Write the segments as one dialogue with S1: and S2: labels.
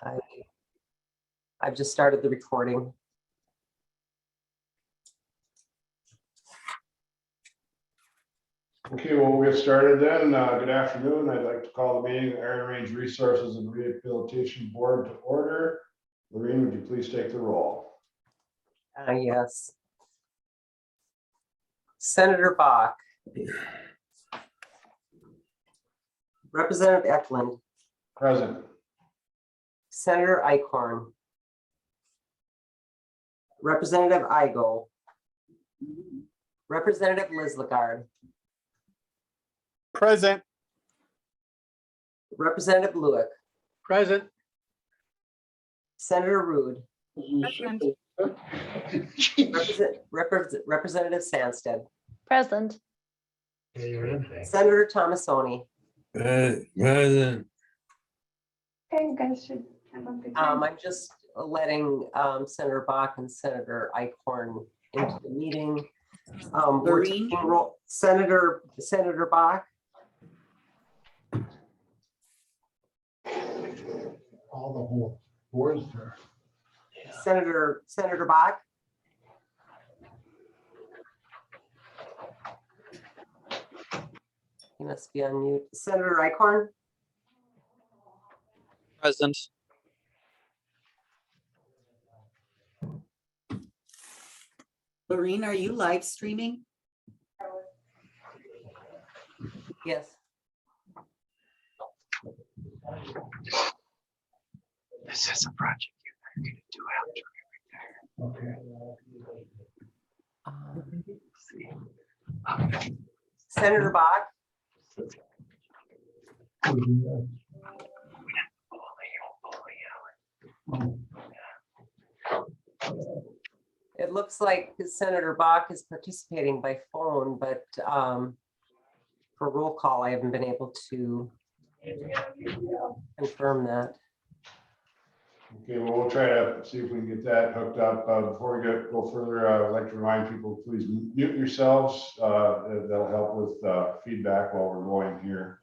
S1: I've just started the recording.
S2: Okay, well, we'll get started then. Good afternoon. I'd like to call the meeting of the Iron Range Resources and Rehabilitation Board to order. Lorraine, would you please take the roll?
S1: Yes. Senator Bach. Representative Eklund.
S2: Present.
S1: Senator Eichhorn. Representative Igo. Representative Lislagard.
S3: Present.
S1: Representative Lewick.
S3: Present.
S1: Senator Rude.
S4: Present.
S1: Representative Sandsted.
S4: Present.
S1: Senator Thomasoni.
S5: Present.
S4: Okay, you guys should have a good time.
S1: I'm just letting Senator Bach and Senator Eichhorn into the meeting. We're taking roll. Senator Bach.
S2: All the whole board's there.
S1: Senator Bach. He must be on mute. Senator Eichhorn.
S3: Present.
S6: Lorene, are you live streaming?
S1: Yes.
S3: This is a project you're going to do after.
S1: Okay. Senator Bach. It looks like Senator Bach is participating by phone, but for roll call, I haven't been able to confirm that.
S2: Okay, well, we'll try to see if we can get that hooked up. Before we go further, I'd like to remind people, please mute yourselves. That'll help with feedback while we're going here.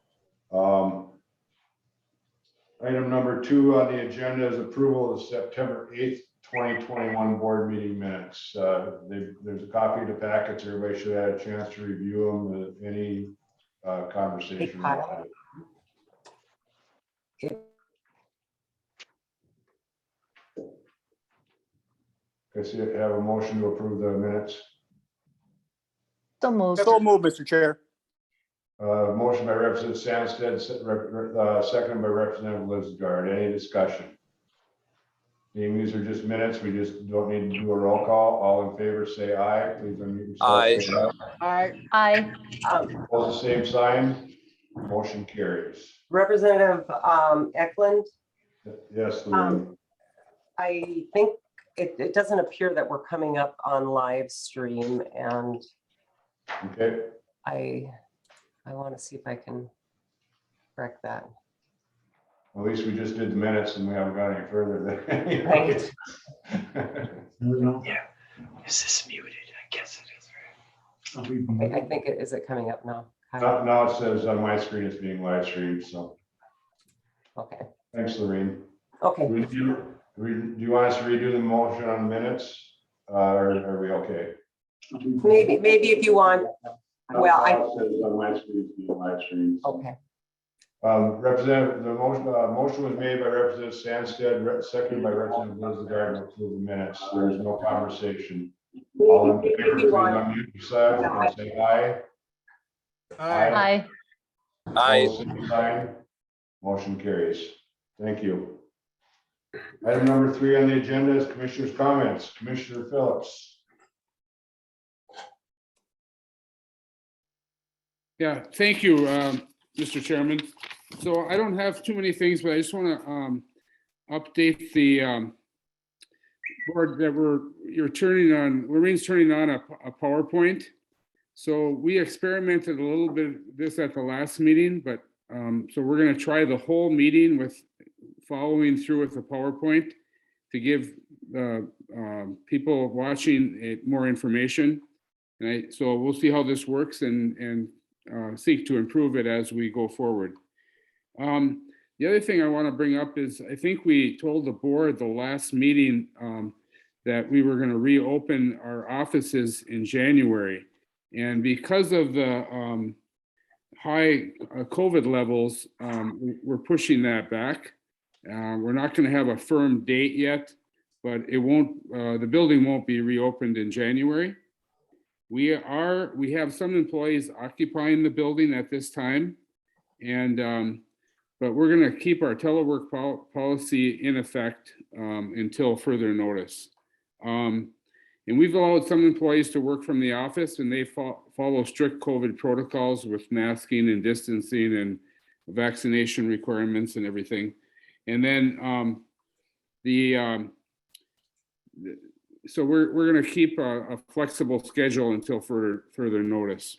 S2: Item number 2 on the agenda is approval of September 8th, 2021 board meeting minutes. There's a copy of the packets. Everybody should have a chance to review them. Any conversation? I see I have a motion to approve the minutes.
S4: So moved.
S3: So moved, Mr. Chair.
S2: Motion by Representative Sandsted, second by Representative Lislagard. Any discussion? Being these are just minutes, we just don't need to do a roll call. All in favor, say aye. Please unmute yourself.
S3: Aye.
S2: Say aye.
S4: Aye.
S2: All the same sign. Motion carries.
S1: Representative Eklund,
S2: Yes, Lorraine.
S1: I think it doesn't appear that we're coming up on live stream, and
S2: Okay.
S1: I want to see if I can correct that.
S2: At least we just did the minutes and we haven't gone any further than.
S1: Right.
S3: Yeah. Is this muted? I guess it is.
S1: I think is it coming up now?
S2: Now it says on my screen it's being live streamed, so
S1: Okay.
S2: thanks, Lorraine.
S1: Okay.
S2: Do you want us to redo the motion on the minutes? Or are we okay?
S1: Maybe if you want. Well,
S2: It says on my screen it's being live streamed.
S1: Okay.
S2: Representative, the motion was made by Representative Sandsted, seconded by Representative Lislagard to approve the minutes. There is no conversation. All in
S1: Maybe
S2: favor,
S1: if
S2: please
S1: you want.
S2: unmute yourself and say aye.
S4: Aye.
S2: Opposed, same sign. Motion carries. Thank you. Item number 3 on the agenda is Commissioner's comments. Commissioner Phillips.
S7: Yeah, thank you, Mr. Chairman. So I don't have too many things, but I just want to update the board that Lorraine's turning on a PowerPoint. So we experimented a little bit this at the last meeting, but so we're going to try the whole meeting with following through with the PowerPoint to give the people watching it more information. And so we'll see how this works and seek to improve it as we go forward. The other thing I want to bring up is I think we told the board the last meeting that we were going to reopen our offices in January. And because of the high COVID levels, we're pushing that back. We're not going to have a firm date yet, but it won't, the building won't be reopened in January. We have some employees occupying the building at this time. And, but we're going to keep our telework policy in effect until further notice. And we've allowed some employees to work from the office, and they follow strict COVID protocols with masking and distancing and vaccination requirements and everything. And then so we're going to keep a flexible schedule until further notice.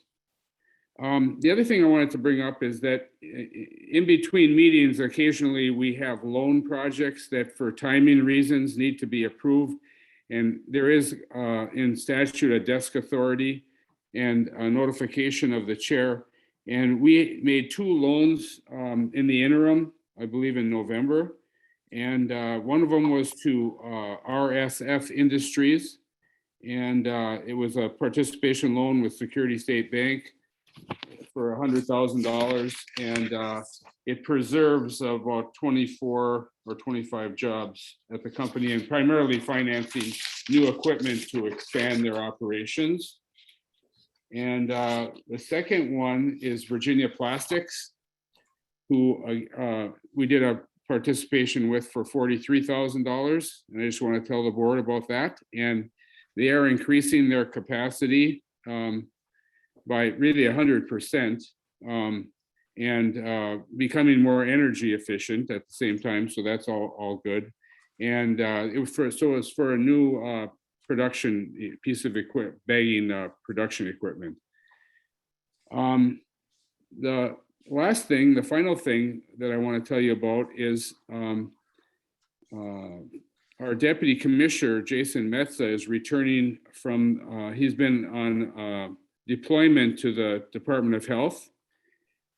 S7: The other thing I wanted to bring up is that in between meetings, occasionally we have loan projects that for timing reasons need to be approved. And there is in statute a desk authority and a notification of the chair. And we made 2 loans in the interim, I believe in November. And one of them was to RSF Industries. And it was a participation loan with Security State Bank for $100,000, and it preserves about 24 or 25 jobs at the company, and primarily financing new equipment to expand their operations. And the second one is Virginia Plastics, who we did a participation with for $43,000, and I just want to tell the board about that. And they are increasing their capacity by really 100%, and becoming more energy efficient at the same time. So that's all good. And it was for a new production piece of equipment, bagging production equipment. The last thing, the final thing that I want to tell you about is our deputy commissioner, Jason Metza, is returning from, he's been on deployment to the Department of Health,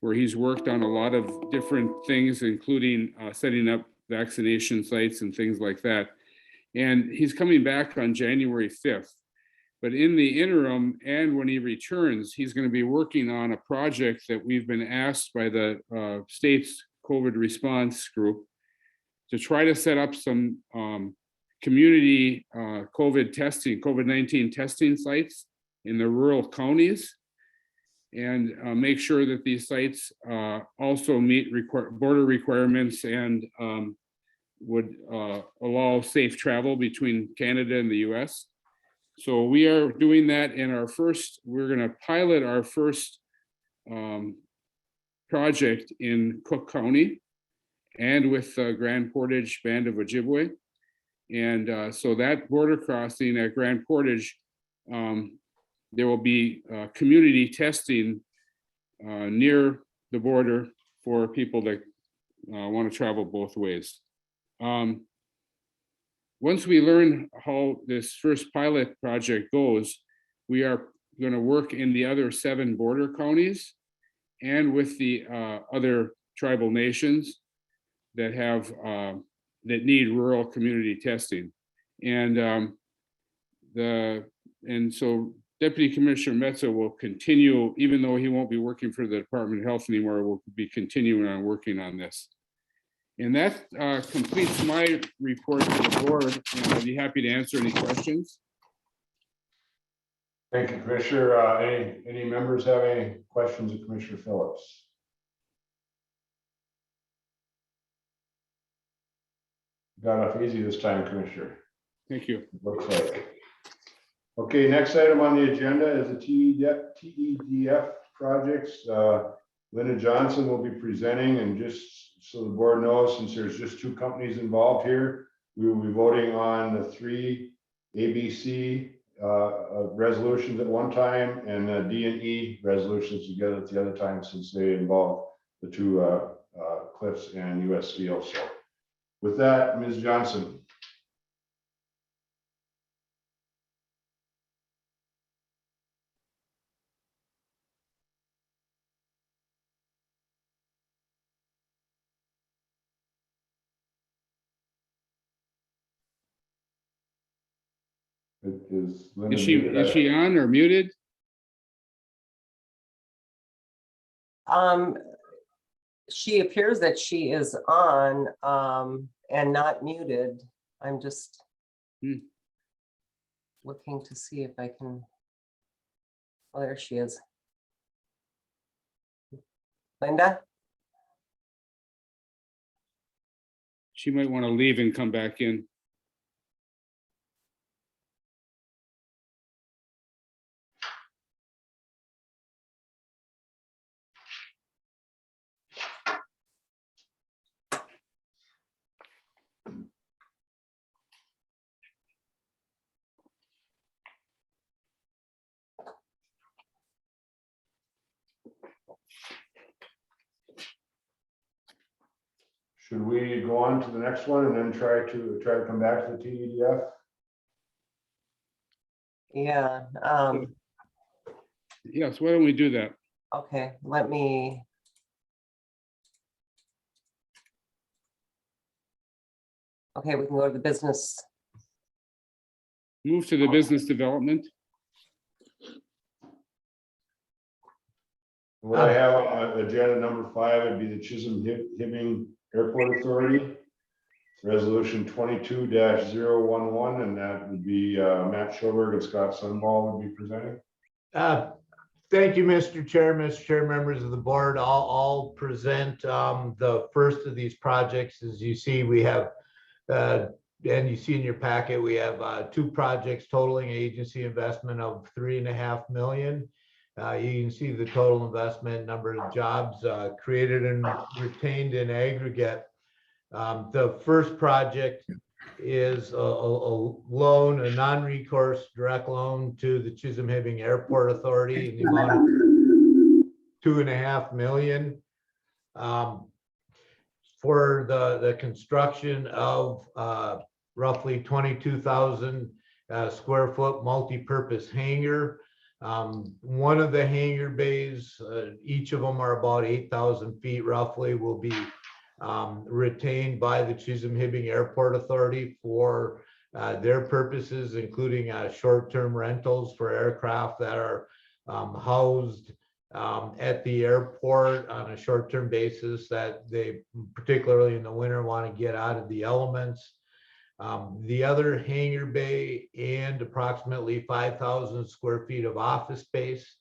S7: where he's worked on a lot of different things, including setting up vaccination sites and things like that. And he's coming back on January 5th. But in the interim, and when he returns, he's going to be working on a project that we've been asked by the state's COVID response group to try to set up some community COVID-19 testing sites in the rural counties, and make sure that these sites also meet border requirements and would allow safe travel between Canada and the US. So we are doing that in we're going to pilot our first project in Cook County and with Grand Portage Band of Ojibwe. And so that border crossing at Grand Portage, there will be community testing near the border for people that want to travel both ways. Once we learn how this first pilot project goes, we are going to work in the other 7 border counties and with the other tribal nations that have that need rural community testing. And so Deputy Commissioner Metza will continue, even though he won't be working for the Department of Health anymore, will be continuing on working on this. And that completes my report to the board, and I'd be happy to answer any questions.
S2: Thank you, Commissioner. Any members have any questions of Commissioner Phillips? Got off easy this time, Commissioner.
S7: Thank you.
S2: Looks like. Okay, next item on the agenda is the TEDF projects. Linda Johnson will be presenting, and just so the board knows, since there's just 2 companies involved here, we will be voting on the 3 ABC resolutions at one time and the D&E resolutions together at the other time, since they involve the 2 Cliffs and US Steel. So with that, Ms. Johnson. Is Linda
S7: Is
S2: muted?
S7: she on or muted?
S1: She appears that she is on, and not muted. I'm just
S7: Hmm.
S1: looking to see if I can, oh, there she is. Linda?
S7: She might want to leave and come back in.
S2: Should we go on to the next one and then try to come back to the TEDF?
S1: Yeah,
S7: Yes, why don't we do that?
S1: okay, let me. Okay, we can go to the business.
S7: Move to the business development.
S2: What I have on agenda number 5 would be the Chisholm-Hibbing Airport Authority, resolution 22-011, and that would be Matt Schoberg and Scott Sunball would be presenting.
S6: Thank you, Mr. Chair, members of the board. I'll present the first of these projects. As you see, we have, and you see in your packet, we have 2 projects totaling agency investment of $3.5 million. You can see the total investment, number of jobs created and retained in aggregate. The first project is a loan, a non-recourse direct loan to the Chisholm-Hibbing Airport Authority in the amount of $2.5 million for the construction of roughly 22,000 square foot multi-purpose hangar. One of the hangar bays, each of them are about 8,000 feet roughly, will be retained by the Chisholm-Hibbing Airport Authority for their purposes, including short-term rentals for aircraft that are housed at the airport on a short-term basis that they, particularly in the winter, want to get out of the elements. The other hangar bay and approximately 5,000 square feet of office space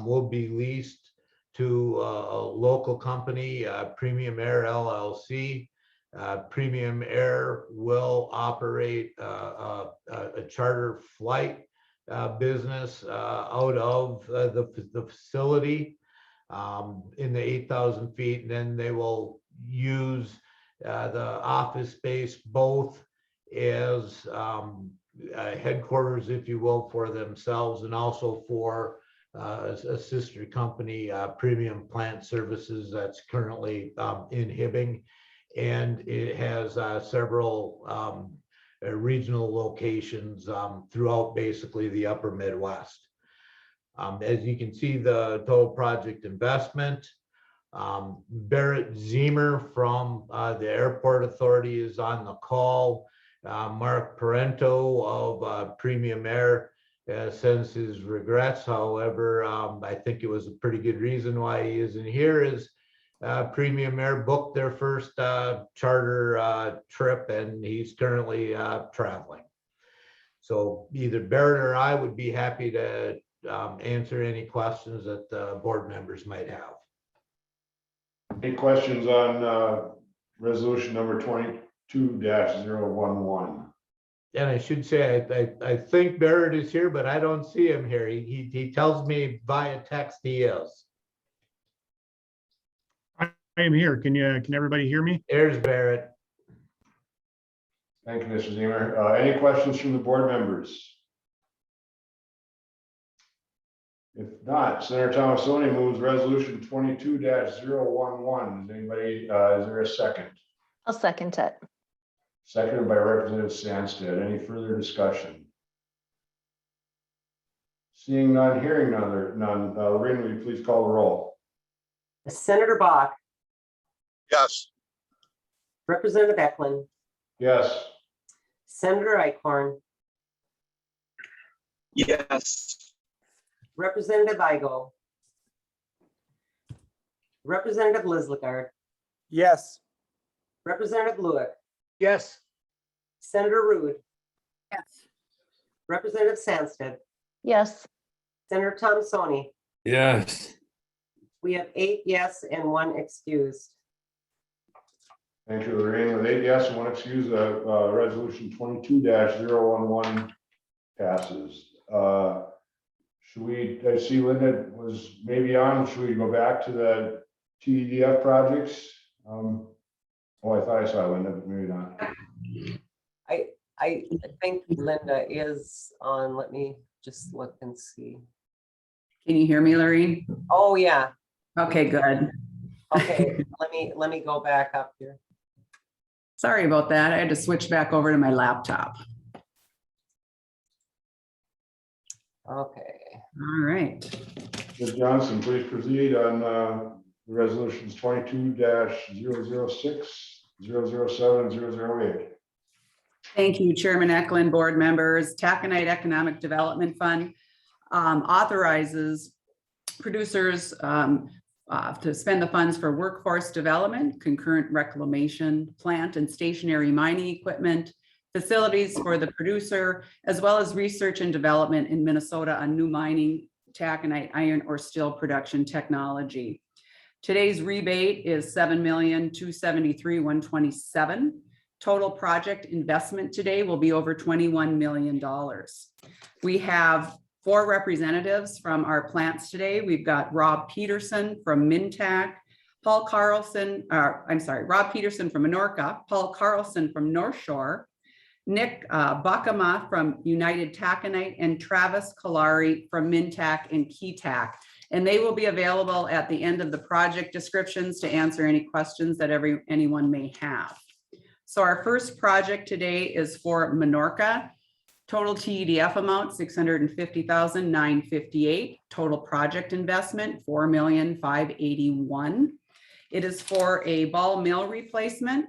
S6: will be leased to a local company, Premium Air LLC. Premium Air will operate a charter flight business out of the facility in the 8,000 feet. And then they will use the office space both as headquarters, if you will, for themselves and also for a sister company, Premium Plant Services, that's currently in Hibbing, and it has several regional locations throughout basically the upper Midwest. As you can see, the total project investment, Barrett Zemer from the Airport Authority is on the call. Mark Parento of Premium Air sends his regrets. However, I think it was a pretty good reason why he isn't here is Premium Air booked their first charter trip and he's currently traveling. So either Barrett or I would be happy to answer any questions that the board members might have.
S2: Any questions on resolution number 22-011?
S6: And I should say, I think Barrett is here, but I don't see him here. He tells me via text he is.
S8: I am here. Can everybody hear me?
S6: There's Barrett.
S2: Thank you, Mr. Zemer. Any questions from the board members? If not, Senator Thomasoni moves resolution 22-011. Is anybody, is there a second?
S9: I'll second it.
S2: Seconded by Representative Sandsted. Any further discussion? Seeing none, hearing none. Lorraine, will you please call the roll?
S1: Senator Bach,
S10: Yes.
S1: Representative Eklund,
S2: Yes.
S1: Senator Eichhorn,
S3: Yes.
S1: Representative Igo. Representative Lislegard,
S3: Yes.
S1: Representative Lewick,
S3: Yes.
S1: Senator Rude,
S4: Yes.
S1: Representative Sandsted,
S4: Yes.
S1: Senator Thomasoni.
S5: yes,
S1: We have 8 yes and 1 excused.
S2: Thank you, Lorraine. With 8 yes and 1 excuse, resolution 22-011 passes. Should we, I see Linda was maybe on, should we go back to the TEDF projects? Oh, I thought I saw Linda, but maybe not.
S1: I think Linda is on. Let me just look and see.
S9: Can you hear me, Lorraine?
S1: Oh, yeah.
S9: Okay, good.
S1: Okay, let me go back up here.
S9: Sorry about that. I had to switch back over to my laptop.
S1: Okay.
S9: All right.
S2: Ms. Johnson, please proceed on the resolutions 22-006, 007, 008.
S9: Thank you, Chairman Eklund, board members. Taconite Economic Development Fund authorizes producers to spend the funds for workforce development, concurrent reclamation, plant and stationary mining equipment, facilities for the producer, as well as research and development in Minnesota on new mining, taconite, iron, or steel production technology. Today's rebate is $7,273,127. Total project investment today will be over $21 million. We have 4 representatives from our plants today. We've got Rob Peterson from Keytac, Rob Peterson from Minorca, Paul Carlson from North Shore, Nick Bakama from United Taconite, and Travis Kalari from Keytac and Keytac. And they will be available at the end of the project descriptions to answer any questions that anyone may have. So our first project today is for Minorca. Total TEDF amount, $650,958. Total project investment, $4,581,000. It is for a ball mill replacement.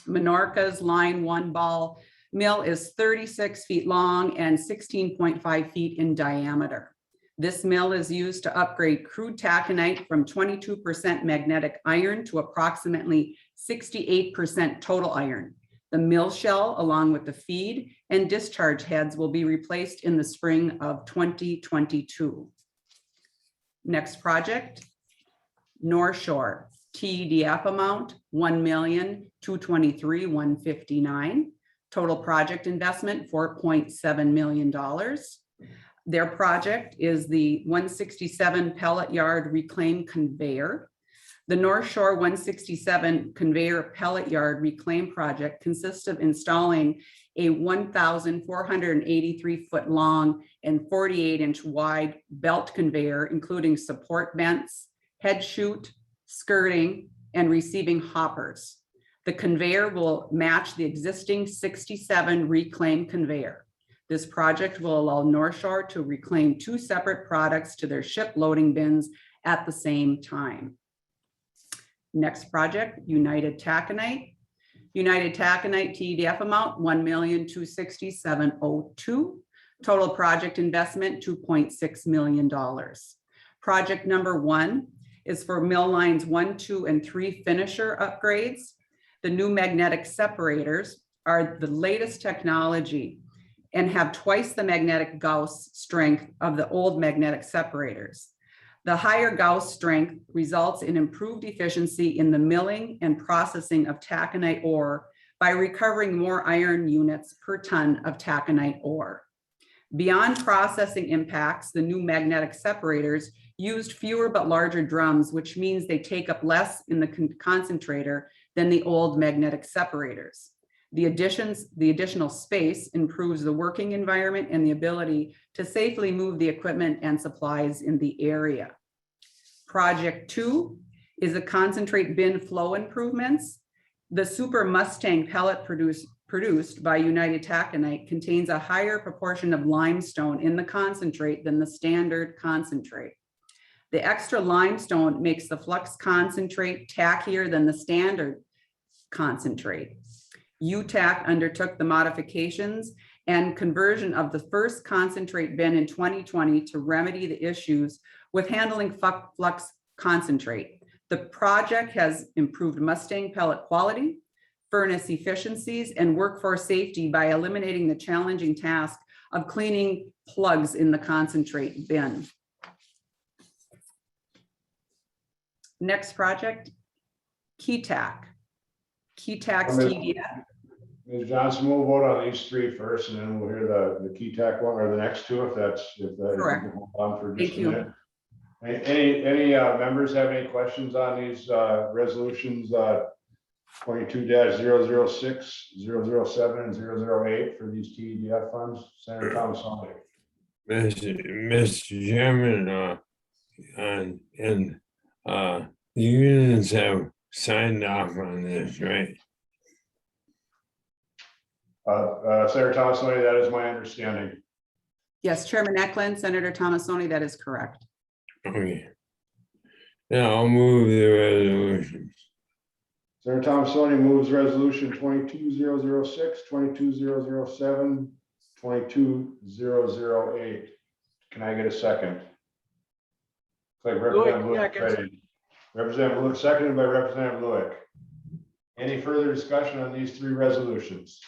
S9: Minorca's line 1 ball mill is 36 feet long and 16.5 feet in diameter. This mill is used to upgrade crude taconite from 22% magnetic iron to approximately 68% total iron. The mill shell, along with the feed and discharge heads, will be replaced in the spring of 2022. Next project, North Shore. TEDF amount, $1,223,159. Total project investment, $4.7 million. Their project is the 167 pellet yard reclaim conveyor. The North Shore 167 conveyor pellet yard reclaim project consists of installing a 1,483 foot long and 48-inch wide belt conveyor, including support vents, head chute, skirting, and receiving hoppers. The conveyor will match the existing 67 reclaim conveyor. This project will allow North Shore to reclaim 2 separate products to their ship loading bins at the same time. Next project, United Taconite. United Taconite TEDF amount, $1,267,002. Total project investment, $2.6 million. Project number 1 is for mill lines 1, 2, and 3 finisher upgrades. The new magnetic separators are the latest technology and have twice the magnetic Gauss strength of the old magnetic separators. The higher Gauss strength results in improved efficiency in the milling and processing of taconite ore by recovering more iron units per ton of taconite ore. Beyond processing impacts, the new magnetic separators used fewer but larger drums, which means they take up less in the concentrator than the old magnetic separators. The additional space improves the working environment and the ability to safely move the equipment and supplies in the area. Project 2 is a concentrate bin flow improvements. The Super Mustang pellet produced by United Taconite contains a higher proportion of limestone in the concentrate than the standard concentrate. The extra limestone makes the flux concentrate tackier than the standard concentrate. UTAC undertook the modifications and conversion of the first concentrate bin in 2020 to remedy the issues with handling flux concentrate. The project has improved Mustang pellet quality, furnace efficiencies, and workforce safety by eliminating the challenging task of cleaning plugs in the concentrate bin. Next project, Keytac. Keytac's TDF.
S2: Ms. Johnson, we'll vote on these three first, and then we'll hear the Keytac one, or the next two, if that.
S9: Correct.
S2: If we can hold on for just
S9: Thank
S2: a
S9: you.
S2: minute. Any members have any questions on these resolutions, 22-006, 007, and 008 for these TDF funds? Senator Thomas.
S5: Mr. Chairman, and the unions have signed off on this, right?
S2: Senator Thomas, that is my understanding.
S9: Yes, Chairman Eklund, Senator Thomasoni, that is correct.
S5: Okay. Now I'll move the resolutions.
S2: Senator Thomasoni moves resolution 22-006, 22-007, 22-008. Can I get a second? Like Representative Lewick, ready. Representative Lewick, seconded by Representative Lewick. Any further discussion on these three resolutions?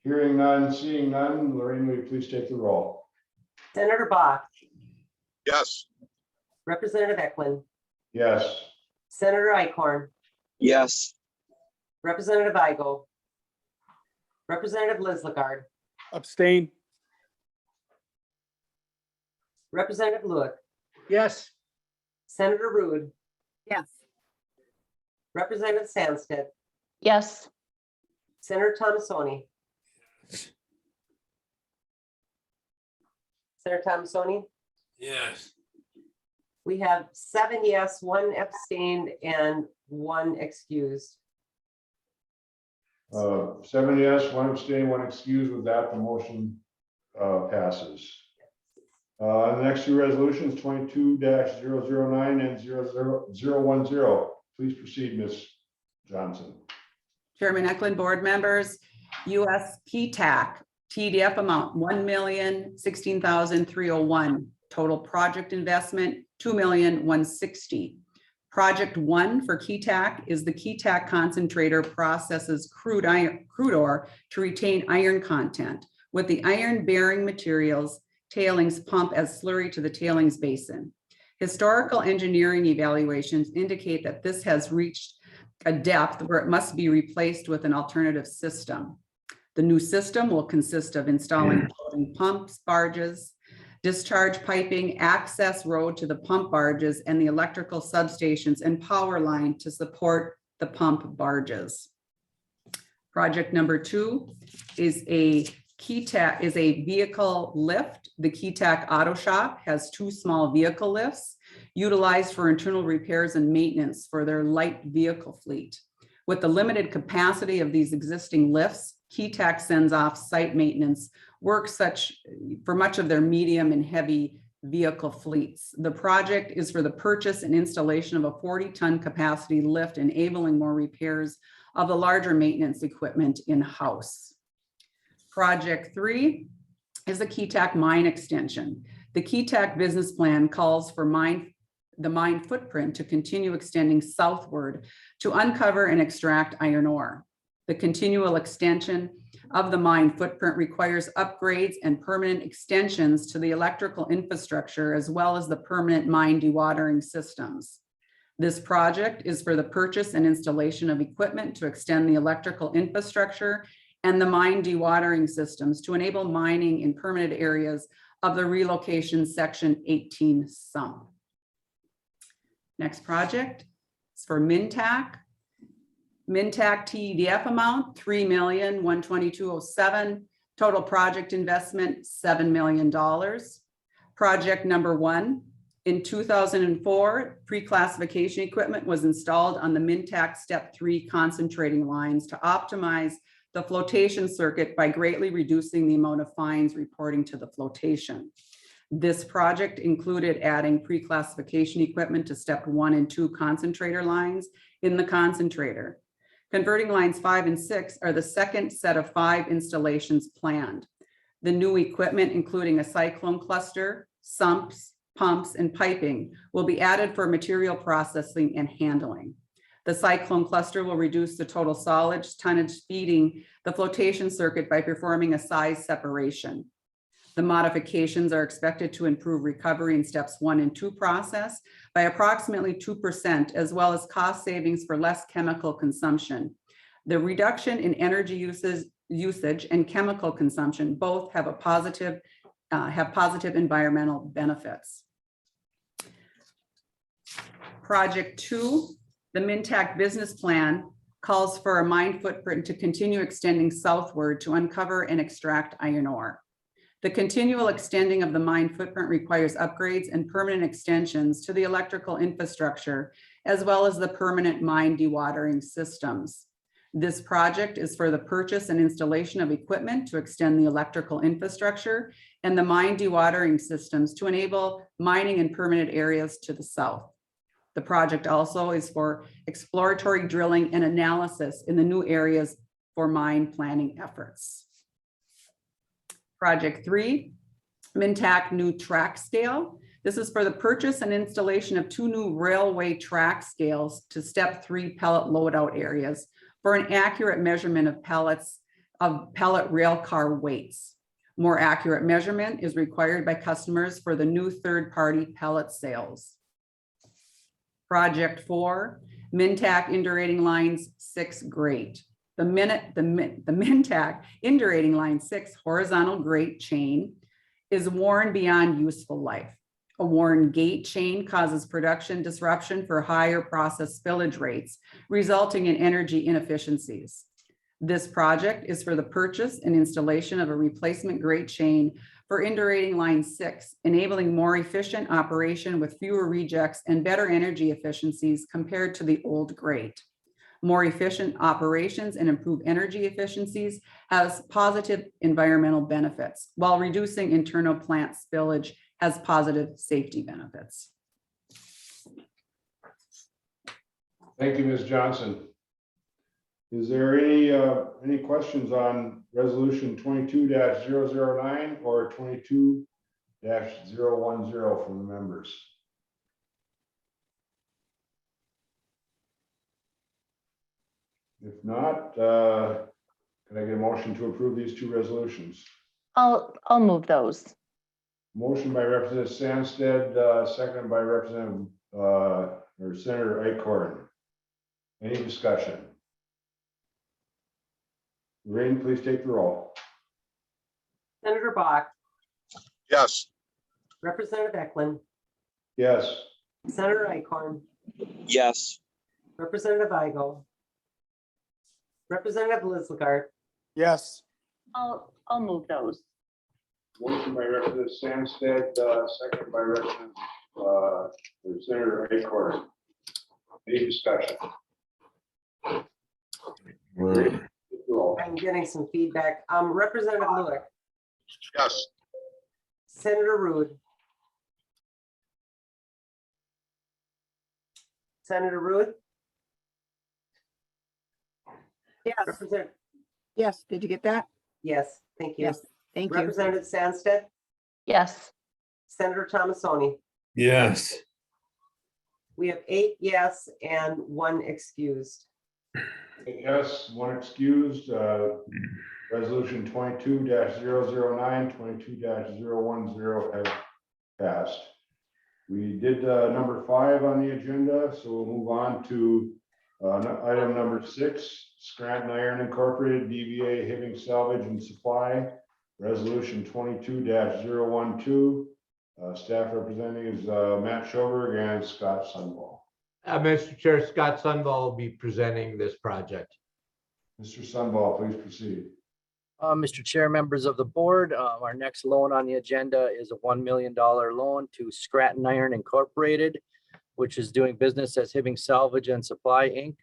S2: Hearing none, seeing none, Lorraine, will you please take the roll?
S1: Senator Bach,
S10: yes,
S1: Representative Eklund,
S2: Yes.
S1: Senator Icorn,
S3: Yes.
S1: Representative Igo, Representative Lizlegard,
S7: Abstain.
S1: Representative Lewick,
S7: Yes.
S1: Senator Rude,
S4: Yes.
S1: Representative Sandsted,
S4: Yes.
S1: Senator Thomasoni. Senator Thomasoni,
S5: Yes.
S1: we have 7 yes, 1 abstained, and 1 excused.
S2: 7 yes, 1 abstain, 1 excused. With that, the motion passes. The next two resolutions, 22-009 and 00010. Please proceed, Ms. Johnson.
S9: Chairman Eklund, board members, US Keytac, TDF amount $1,016,301. Total project investment $2,160,000. Project 1 for Keytac is the Keytac concentrator processes crude ore to retain iron content with the iron bearing materials tailings pump as slurry to the tailings basin. Historical engineering evaluations indicate that this has reached a depth where it must be replaced with an alternative system. The new system will consist of installing floating pumps, barges, discharge piping, access road to the pump barges, and the electrical substations and power line to support the pump barges. Project number 2 is a Keytac is a vehicle lift. The Keytac Auto Shop has 2 small vehicle lifts utilized for internal repairs and maintenance for their light vehicle fleet. With the limited capacity of these existing lifts, Keytac sends off site maintenance work for much of their medium and heavy vehicle fleets. The project is for the purchase and installation of a 40-ton capacity lift, enabling more repairs of the larger maintenance equipment in-house. Project 3 is the Keytac mine extension. The Keytac business plan calls for the mine footprint to continue extending southward to uncover and extract iron ore. The continual extension of the mine footprint requires upgrades and permanent extensions to the electrical infrastructure, as well as the permanent mine dewatering systems. This project is for the purchase and installation of equipment to extend the electrical infrastructure and the mine dewatering systems to enable mining in permitted areas of the relocation section 18 sump. Next project is for Mintac. Mintac TDF amount $3,122,07. Total project investment $7 million. Project number 1. In 2004, pre-classification equipment was installed on the Mintac Step 3 concentrating lines to optimize the flotation circuit by greatly reducing the amount of fines reporting to the flotation. This project included adding pre-classification equipment to Step 1 and 2 concentrator lines in the concentrator. Converting lines 5 and 6 are the second set of 5 installations planned. The new equipment, including a cyclone cluster, sumps, pumps, and piping, will be added for material processing and handling. The cyclone cluster will reduce the total solids tonnage feeding the flotation circuit by performing a size separation. The modifications are expected to improve recovery in steps 1 and 2 process by approximately 2%, as well as cost savings for less chemical consumption. The reduction in energy usage and chemical consumption both have positive environmental benefits. Project 2, the Keytac business plan calls for a mine footprint to continue extending southward to uncover and extract iron ore. The continual extending of the mine footprint requires upgrades and permanent extensions to the electrical infrastructure, as well as the permanent mine dewatering systems. This project is for the purchase and installation of equipment to extend the electrical infrastructure and the mine dewatering systems to enable mining in permanent areas to the south. The project also is for exploratory drilling and analysis in the new areas for mine planning efforts. Project 3, Keytac new track scale. This is for the purchase and installation of 2 new railway track scales to step 3 pellet loadout areas for an accurate measurement of pellet rail car weights. More accurate measurement is required by customers for the new third-party pellet sales. Project 4, Keytac indurating lines 6 grate. The Keytac indurating line 6 horizontal grate chain is worn beyond useful life. A worn gate chain causes production disruption for higher process spillage rates, resulting in energy inefficiencies. This project is for the purchase and installation of a replacement grate chain for indurating line 6, enabling more efficient operation with fewer rejects and better energy efficiencies compared to the old grate. More efficient operations and improved energy efficiencies has positive environmental benefits, while reducing internal plant spillage has positive safety benefits.
S2: Thank you, Ms. Johnson. Is there any questions on resolution 22-009 or 22-010 from the members? If not, can I get a motion to approve these 2 resolutions?
S4: I'll move those.
S2: Motion by Representative Sandsted, seconded by Representative or Senator Acorn. Any discussion? Lorraine, please take the roll.
S1: Senator Bach,
S10: yes,
S1: Representative Eklund,
S2: Yes.
S1: Senator Icorn,
S3: Yes.
S1: Representative Igo, Representative Lizlegard,
S3: Yes.
S4: I'll move those.
S2: Motion by Representative Sandsted, seconded by Representative Senator Acorn. Any discussion?
S5: Well,
S2: Roll.
S1: I'm getting some feedback. Representative Lewick,
S10: yes,
S1: Senator Rude. Senator Rude?
S11: Yes,
S1: Representative,
S11: yes. Did you get that?
S1: yes, thank you.
S11: Yes, thank you.
S1: Representative Sandsted,
S4: Yes.
S1: Senator Thomasoni.
S5: yes,
S1: We have 8 yes and 1 excused.
S2: Yes, 1 excused. Resolution 22-009, 22-010 have passed. We did number 5 on the agenda, so we'll move on to item number 6, Scranton Iron Incorporated, DBA Hibbing Salvage and Supply, Resolution 22-012. Staff representatives Matt Schoberg and Scott Sunball.
S6: Mr. Chair, Scott Sunball will be presenting this project.
S2: Mr. Sunball, please proceed.
S12: Mr. Chair, members of the board, our next loan on the agenda is a $1 million loan to Scranton Iron Incorporated, which is doing business as Hibbing Salvage and Supply, Inc.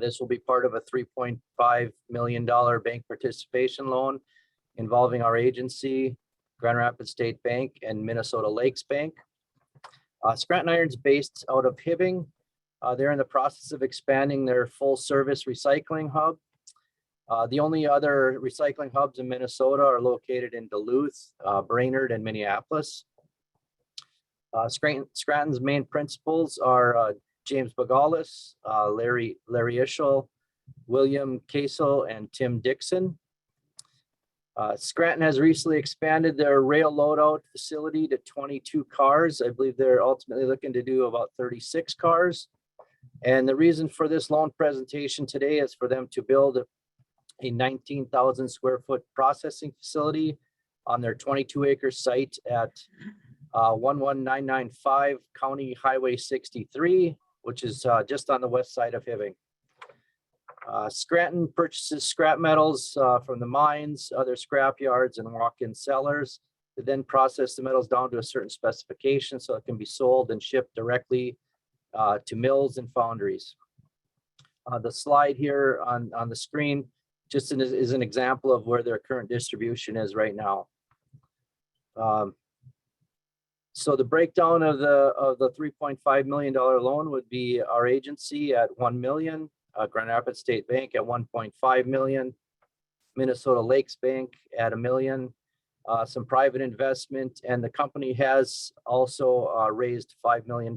S12: This will be part of a $3.5 million bank participation loan involving our agency, Grand Rapids State Bank and Minnesota Lakes Bank. Scranton Iron is based out of Hibbing. They're in the process of expanding their full-service recycling hub. The only other recycling hubs in Minnesota are located in Duluth, Brainerd, and Minneapolis. Scranton's main principals are James Bagalis, Larry Ischel, William Casel, and Tim Dixon. Scranton has recently expanded their rail loadout facility to 22 cars. I believe they're ultimately looking to do about 36 cars. And the reason for this loan presentation today is for them to build a 19,000 square foot processing facility on their 22-acre site at 11995 County Highway 63, which is just on the west side of Hibbing. Scranton purchases scrap metals from the mines, other scrap yards, and walk-in cellars. They then process the metals down to a certain specification so it can be sold and shipped directly to mills and foundries. The slide here on the screen just is an example of where their current distribution is right now. So the breakdown of the $3.5 million loan would be our agency at $1 million, Grand Rapids State Bank at $1.5 million, Minnesota Lakes Bank at $1 million, some private investment, and the company has also raised $5 million.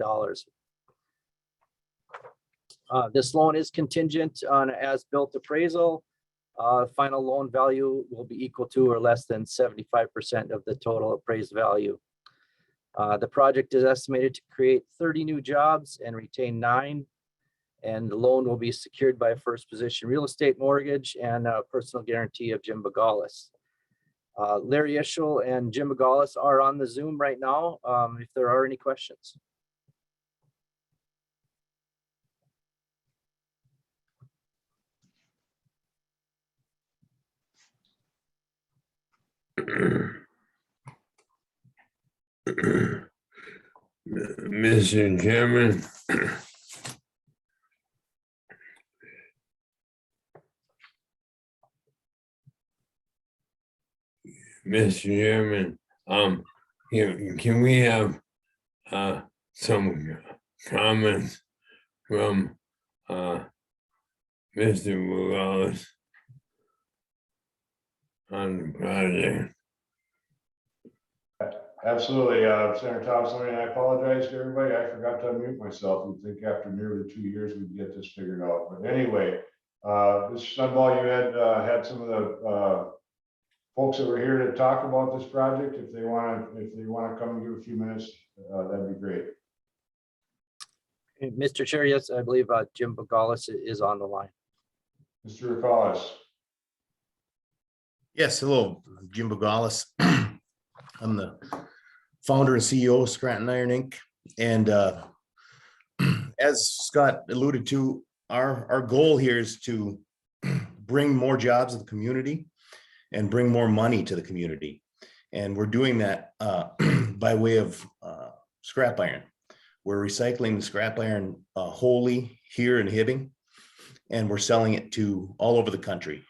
S12: This loan is contingent on as-built appraisal. Final loan value will be equal to or less than 75% of the total appraised value. The project is estimated to create 30 new jobs and retain 9. And the loan will be secured by a first position real estate mortgage and a personal guarantee of Jim Bagalis. Larry Ischel and Jim Bagalis are on the Zoom right now, if there are any questions.
S5: Mr. Chairman. Mr. Chairman, can we have some comments from Mr. Wallace on the project?
S2: Absolutely, Senator Thompson, and I apologize to everybody. I forgot to unmute myself. You'd think after nearly 2 years we'd get this figured out. But anyway, Mr. Snudball, you had some of the folks that were here to talk about this project. If they want to come and give a few minutes, that'd be great.
S12: Mr. Chair, yes, I believe Jim Bagalis is on the line.
S2: Mr. Bagalis.
S13: Yes, hello, Jim Bagalis. I'm the founder and CEO of Scranton Iron Inc. And as Scott alluded to, our goal here is to bring more jobs to the community and bring more money to the community. And we're doing that by way of scrap iron. We're recycling the scrap iron wholly here in Hibbing, and we're selling it to all over the country.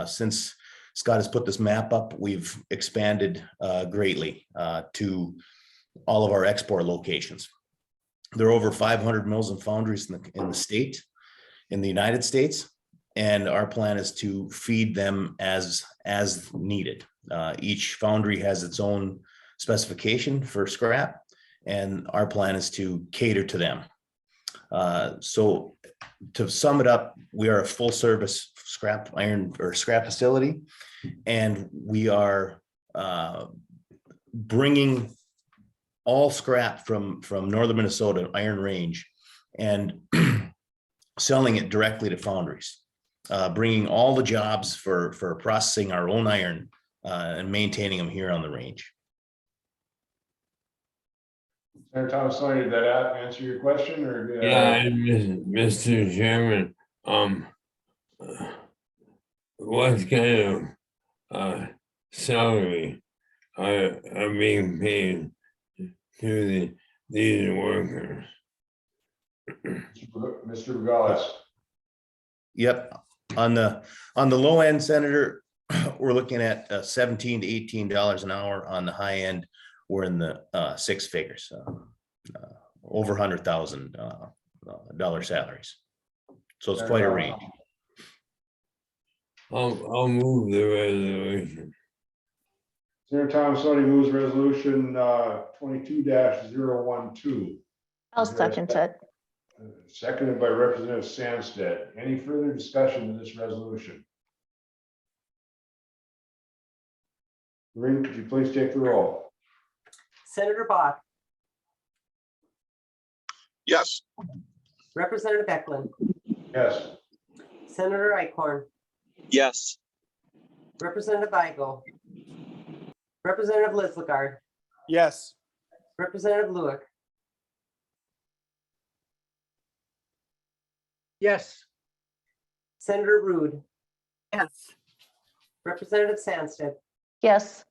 S13: Since Scott has put this map up, we've expanded greatly to all of our export locations. There are over 500 mills and foundries in the state, in the United States, and our plan is to feed them as needed. Each foundry has its own specification for scrap, and our plan is to cater to them. So to sum it up, we are a full service scrap iron or scrap facility, and we are bringing all scrap from northern Minnesota Iron Range and selling it directly to foundries, bringing all the jobs for processing our own iron and maintaining them here on the range.
S2: Senator Thompson, did that answer your question, or?
S5: Yeah, Mr. Chairman, what kind of salary are being paid to these workers?
S2: Mr. Bagalis.
S13: Yep, on the low end, Senator, we're looking at $17 to $18 an hour. On the high end, we're in the six figures, over 100,000 dollar salaries. So it's quite a range.
S5: I'll move the resolution.
S2: Senator Thomasoni moves resolution 22-012.
S11: I'll
S2: Is there a
S11: second it.
S2: Seconded by Representative Sandsted. Any further discussion of this resolution? Lorraine, could you please take the roll?
S1: Senator Bach,
S10: yes,
S1: Representative Eklund,
S2: Yes.
S1: Senator Icorn,
S3: yes,
S1: Representative Weigel, Representative Lislegard,
S3: yes,
S1: Representative Lewick,
S12: Yes.
S1: Senator Rude,
S11: Yes.
S1: Representative Sandsted,
S11: Yes.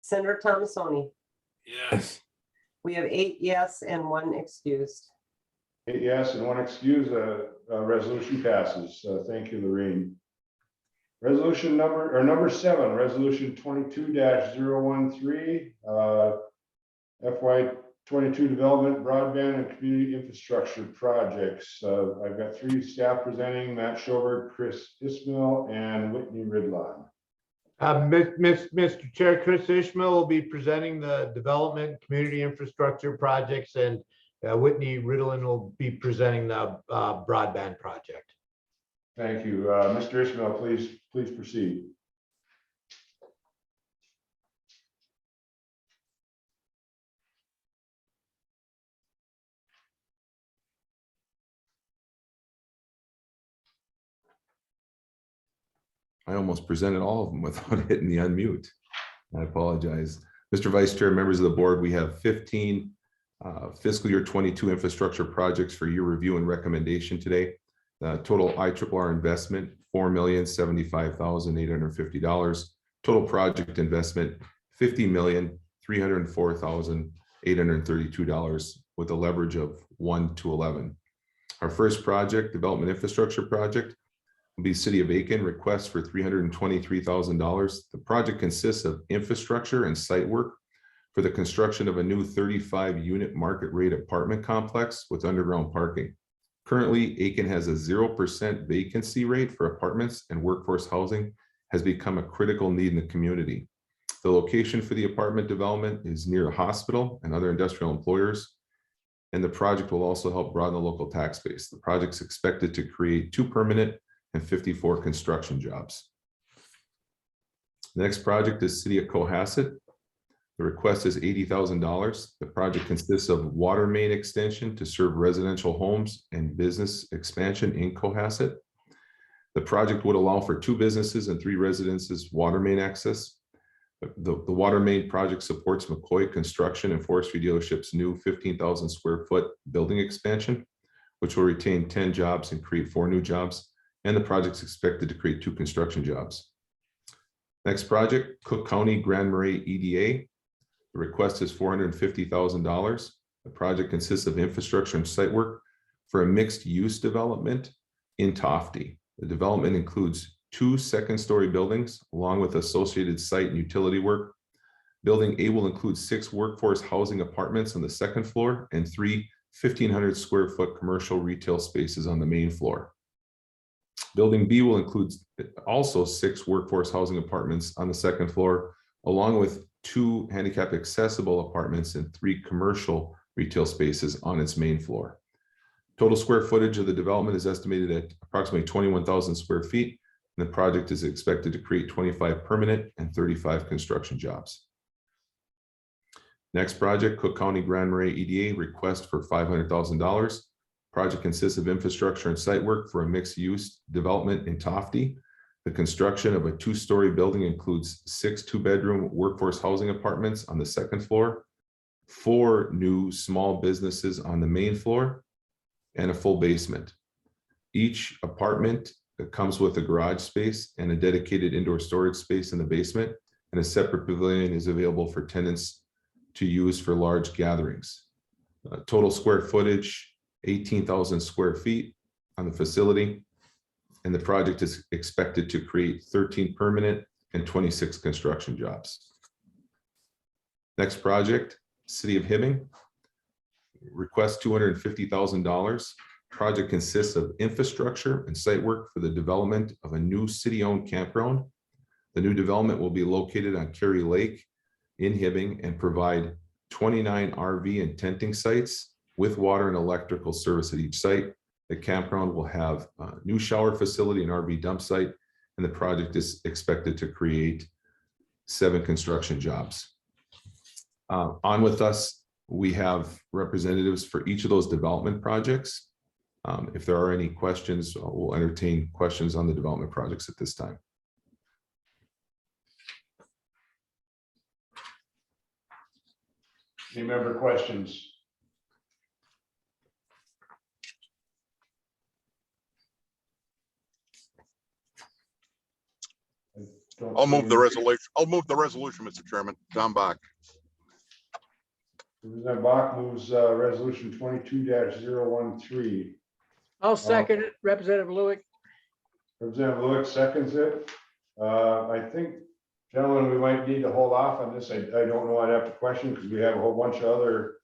S1: Senator Thomasoni.
S5: Yes,
S1: We have 8 yes and 1 excused.
S2: 8 yes and 1 excuse. Resolution passes. Thank you, Lorraine. Resolution number 7, resolution 22-013, FY22 development, broadband and community infrastructure projects. I've got 3 staff presenting: Matt Schober, Chris Ismail, and Whitney Ridlon.
S6: Mr. Chair, Chris Ishmael will be presenting the development community infrastructure projects, and Whitney Riddlin will be presenting the broadband project.
S2: Thank you. Mr. Ismail, please proceed.
S14: I almost presented all of them without hitting the unmute. I apologize. Mr. Vice Chair, members of the board, we have 15 fiscal year 22 infrastructure projects for your review and recommendation today. Total IRRR investment, $4,075,850. Total project investment, $50,304,832 with a leverage of 1:11. Our first project, development infrastructure project, will be City of Aiken, request for $323,000. The project consists of infrastructure and site work for the construction of a new 35-unit market rate apartment complex with underground parking. Currently, Aiken has a 0% vacancy rate for apartments, and workforce housing has become a critical need in the community. The location for the apartment development is near a hospital and other industrial employers, and the project will also help broaden the local tax base. The project's expected to create 2 permanent and 54 construction jobs. The next project is City of Cohasset. The request is $80,000. The project consists of water main extension to serve residential homes and business expansion in Cohasset. The project would allow for 2 businesses and 3 residences water main access. The water main project supports McCoy Construction and Forestry Dealership's new 15,000 square foot building expansion, which will retain 10 jobs and create 4 new jobs. And the project's expected to create 2 construction jobs. Next project, Cook County Grand Marais EDA. The request is $450,000. The project consists of infrastructure and site work for a mixed use development in Tofty. The development includes 2 second-story buildings along with associated site and utility work. Building A will include 6 workforce housing apartments on the 2nd floor and 3 1,500 square foot commercial retail spaces on the main floor. Building B will include also 6 workforce housing apartments on the 2nd floor, along with 2 handicap accessible apartments and 3 commercial retail spaces on its main floor. Total square footage of the development is estimated at approximately 21,000 square feet, and the project is expected to create 25 permanent and 35 construction jobs. Next project, Cook County Grand Marais EDA, request for $500,000. Project consists of infrastructure and site work for a mixed-use development in Tofty. The construction of a 2-story building includes 6 2-bedroom workforce housing apartments on the 2nd floor, 4 new small businesses on the main floor, and a full basement. Each apartment comes with a garage space and a dedicated indoor storage space in the basement, and a separate pavilion is available for tenants to use for large gatherings. Total square footage, 18,000 square feet on the facility, and the project is expected to create 13 permanent and 26 construction jobs. Next project, City of Hibbing, request $250,000. Project consists of infrastructure and site work for the development of a new city-owned campground. The new development will be located on Cary Lake in Hibbing and provide 29 RV and tenting sites with water and electrical service at each site. The campground will have a new shower facility and RV dump site, and the project is expected to create 7 construction jobs. On with us, we have representatives for each of those development projects. If there are any questions, we'll entertain questions on the development projects at this time.
S2: Any member questions?
S10: I'll move the resolution. I'll move the resolution, Mr. Chairman. John Bach.
S2: Representative Bach moves resolution 22-013.
S11: I'll second it. Representative Lewick.
S2: Representative Lewis seconds it. I think, gentlemen, we might need to hold off on this. I don't know. I'd have to question because we have a whole bunch of other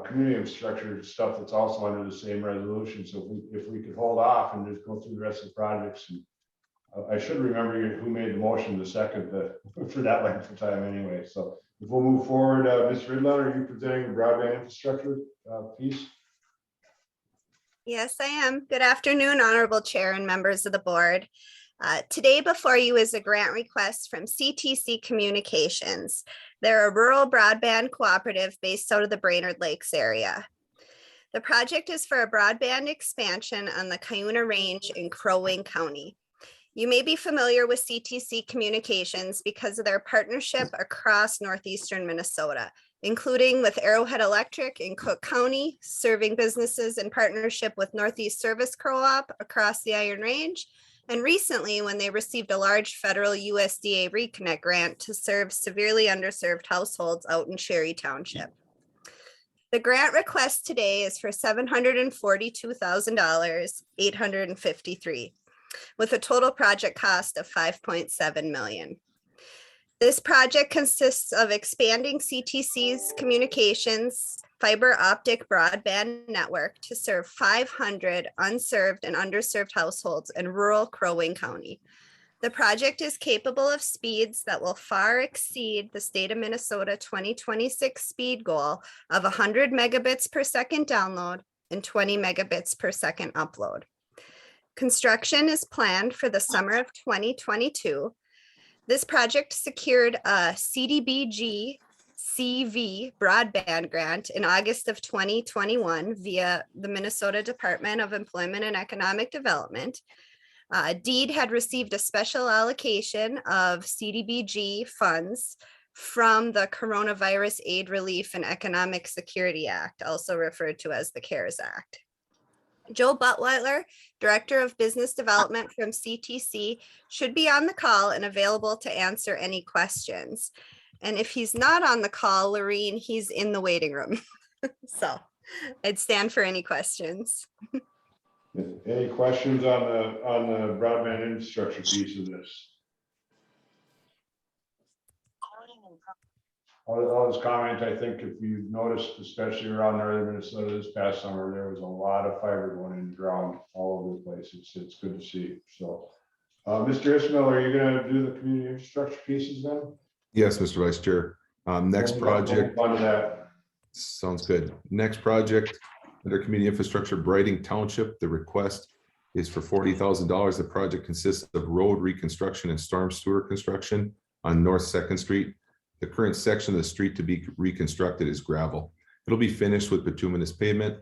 S2: community infrastructure stuff that's also under the same resolution. So if we could hold off and just go through the rest of the projects. And I should remember who made the motion to second for that length of time anyway. So if we'll move forward, Ms. Ridlow, are you presenting the broadband infrastructure piece?
S15: Yes, I am. Good afternoon, Honorable Chair and members of the board. Today before you is a grant request from CTC Communications. They're a rural broadband cooperative based out of the Brainerd Lakes area. The project is for a broadband expansion on the Cuyuna Range in Crow Wing County. You may be familiar with CTC Communications because of their partnership across northeastern Minnesota, including with Arrowhead Electric in Cook County, serving businesses in partnership with Northeast Service Co-op across the Iron Range, and recently when they received a large federal USDA Reconnect grant to serve severely underserved households out in Cherry Township. The grant request today is for $742,853, with a total project cost of $5.7 million. This project consists of expanding CTC's communications fiber optic broadband network to serve 500 unserved and underserved households in rural Crow Wing County. The project is capable of speeds that will far exceed the state of Minnesota 2026 speed goal of 100 megabits per second download and 20 megabits per second upload. Construction is planned for the summer of 2022. This project secured a CDBG CV broadband grant in August of 2021 via the Minnesota Department of Employment and Economic Development. DEED had received a special allocation of CDBG funds from the Coronavirus Aid Relief and Economic Security Act, also referred to as the CARES Act. Joe Buttweiler, Director of Business Development from CTC, should be on the call and available to answer any questions. And if he's not on the call, Lorene, he's in the waiting room. So I'd stand for any questions.
S2: Any questions on the broadband infrastructure piece of this? I'll just comment, I think if you've noticed, especially around northern Minnesota this past summer, there was a lot of fiber going in the ground all over the place. It's good to see. So, Mr. Ismail, are you going to do the community infrastructure pieces then?
S14: Yes, Mr. Vice Chair. Next project. Sounds good. Next project under community infrastructure, Brighting Township. The request is for $40,000. The project consists of road reconstruction and storm sewer construction on North 2nd Street. The current section of the street to be reconstructed is gravel. It'll be finished with bituminous pavement.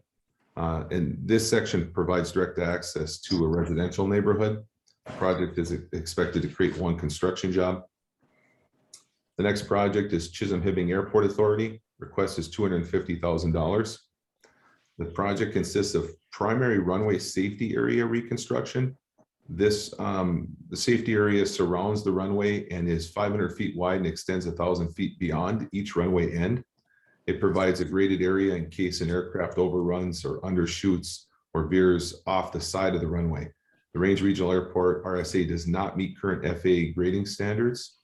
S14: And this section provides direct access to a residential neighborhood. The project is expected to create 1 construction job. The next project is Chisholm-Hibbing Airport Authority. Request is $250,000. The project consists of primary runway safety area reconstruction. This, the safety area surrounds the runway and is 500 feet wide and extends 1,000 feet beyond each runway end. It provides a graded area in case an aircraft overruns or undershoots or veers off the side of the runway. The Range Regional Airport RSA does not meet current FAA grading standards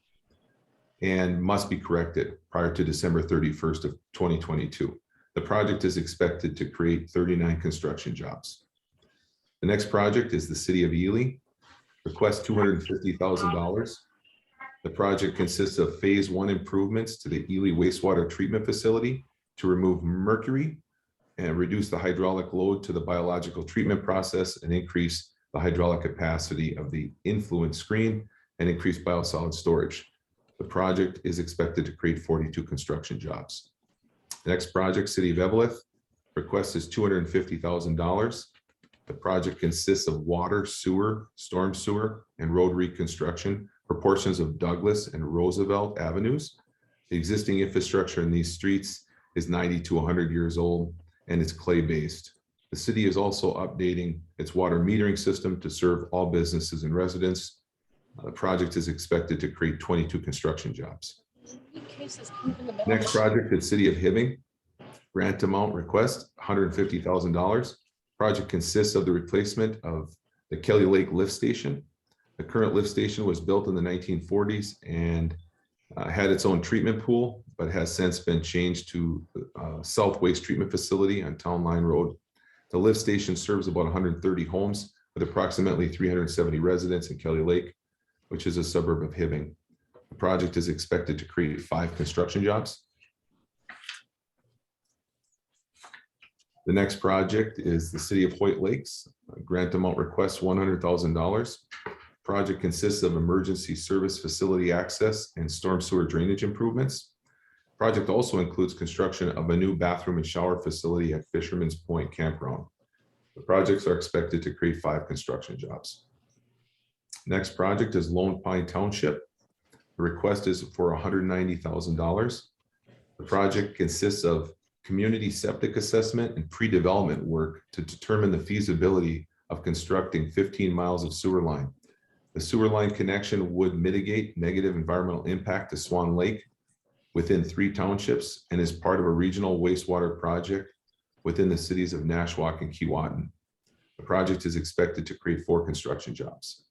S14: and must be corrected prior to December 31st of 2022. The project is expected to create 39 construction jobs. The next project is the City of Ely. Request $250,000. The project consists of phase 1 improvements to the Ely wastewater treatment facility to remove mercury and reduce the hydraulic load to the biological treatment process and increase the hydraulic capacity of the influent screen and increase biosolid storage. The project is expected to create 42 construction jobs. The next project, City of Evelyn, request is $250,000. The project consists of water, sewer, storm sewer, and road reconstruction for portions of Douglas and Roosevelt Avenues. The existing infrastructure in these streets is 90 to 100 years old, and it's clay-based. The city is also updating its water metering system to serve all businesses and residents. The project is expected to create 22 construction jobs. Next project is City of Hibbing. Grant amount request $150,000. Project consists of the replacement of the Kelly Lake Lift Station. The current lift station was built in the 1940s and had its own treatment pool, but has since been changed to South Waste Treatment Facility on Town Line Road. The lift station serves about 130 homes with approximately 370 residents in Kelly Lake, which is a suburb of Hibbing. The project is expected to create 5 construction jobs. The next project is the City of Hoyt Lakes. Grant amount request $100,000. Project consists of emergency service facility access and storm sewer drainage improvements. Project also includes construction of a new bathroom and shower facility at Fisherman's Point Campground. The projects are expected to create 5 construction jobs. Next project is Lone Pine Township. The request is for $190,000. The project consists of community septic assessment and pre-development work to determine the feasibility of constructing 15 miles of sewer line. The sewer line connection would mitigate negative environmental impact to Swan Lake within 3 townships and is part of a regional wastewater project within the cities of Nashwauk and Keewatin. The project is expected to create 4 construction jobs.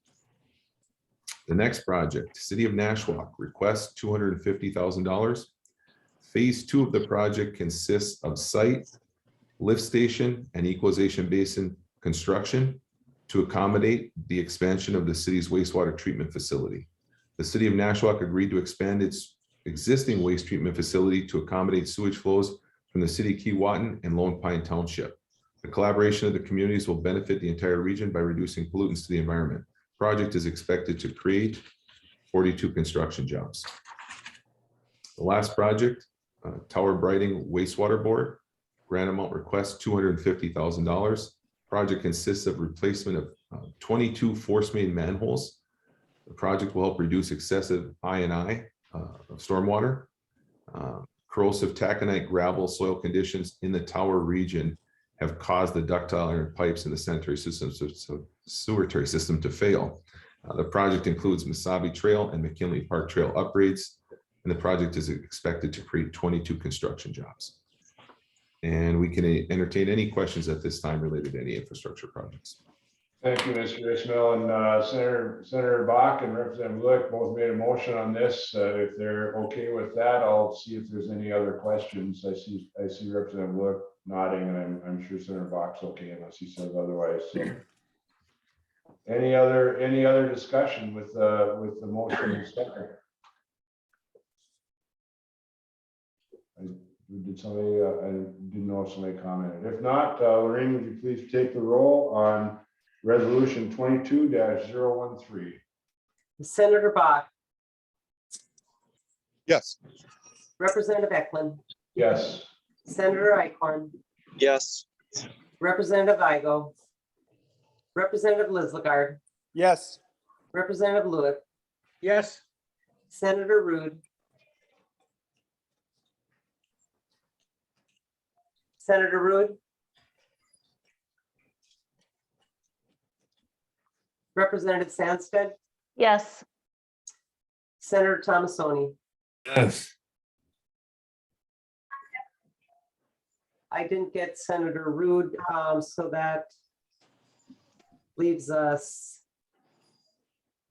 S14: The next project, City of Nashwauk, requests $250,000. Phase 2 of the project consists of site, lift station, and equalization basin construction to accommodate the expansion of the city's wastewater treatment facility. The City of Nashwauk agreed to expand its existing waste treatment facility to accommodate sewage flows from the city of Keewatin and Lone Pine Township. The collaboration of the communities will benefit the entire region by reducing pollutants to the environment. Project is expected to create 42 construction jobs. The last project, Tower Brighting Wastewater Board. Grant amount request $250,000. Project consists of replacement of 22 force main manholes. The project will help reduce excessive I&I of stormwater. Corrosive taconite gravel soil conditions in the Tower region have caused the ductile iron pipes in the sanitary system, seweratory system to fail. The project includes Mesabi Trail and McKinley Park Trail upgrades, and the project is expected to create 22 construction jobs. And we can entertain any questions at this time related to any infrastructure projects.
S2: Thank you, Mr. Ismail, and Senator Bach and Representative Lewick both made a motion on this. If they're okay with that, I'll see if there's any other questions. I see Representative Lewick nodding, and I'm sure Senator Bach's okay unless he says otherwise. So, any other discussion with the motion and second? Did somebody? I didn't know if somebody commented. If not, Lorraine, would you please take the roll on Resolution 22-013?
S1: Senator Bach,
S10: Yes.
S1: Representative Eklund,
S2: Yes.
S1: Senator Icorn,
S3: Yes.
S1: Representative Igo, Representative Lislegard,
S3: Yes.
S1: Representative Lewick,
S11: yes,
S1: Senator Rude, Senator Rude, Representative Sandsted,
S4: Yes.
S1: Senator Thomasoni.
S5: yes,
S1: I didn't get Senator Rude, so that leaves us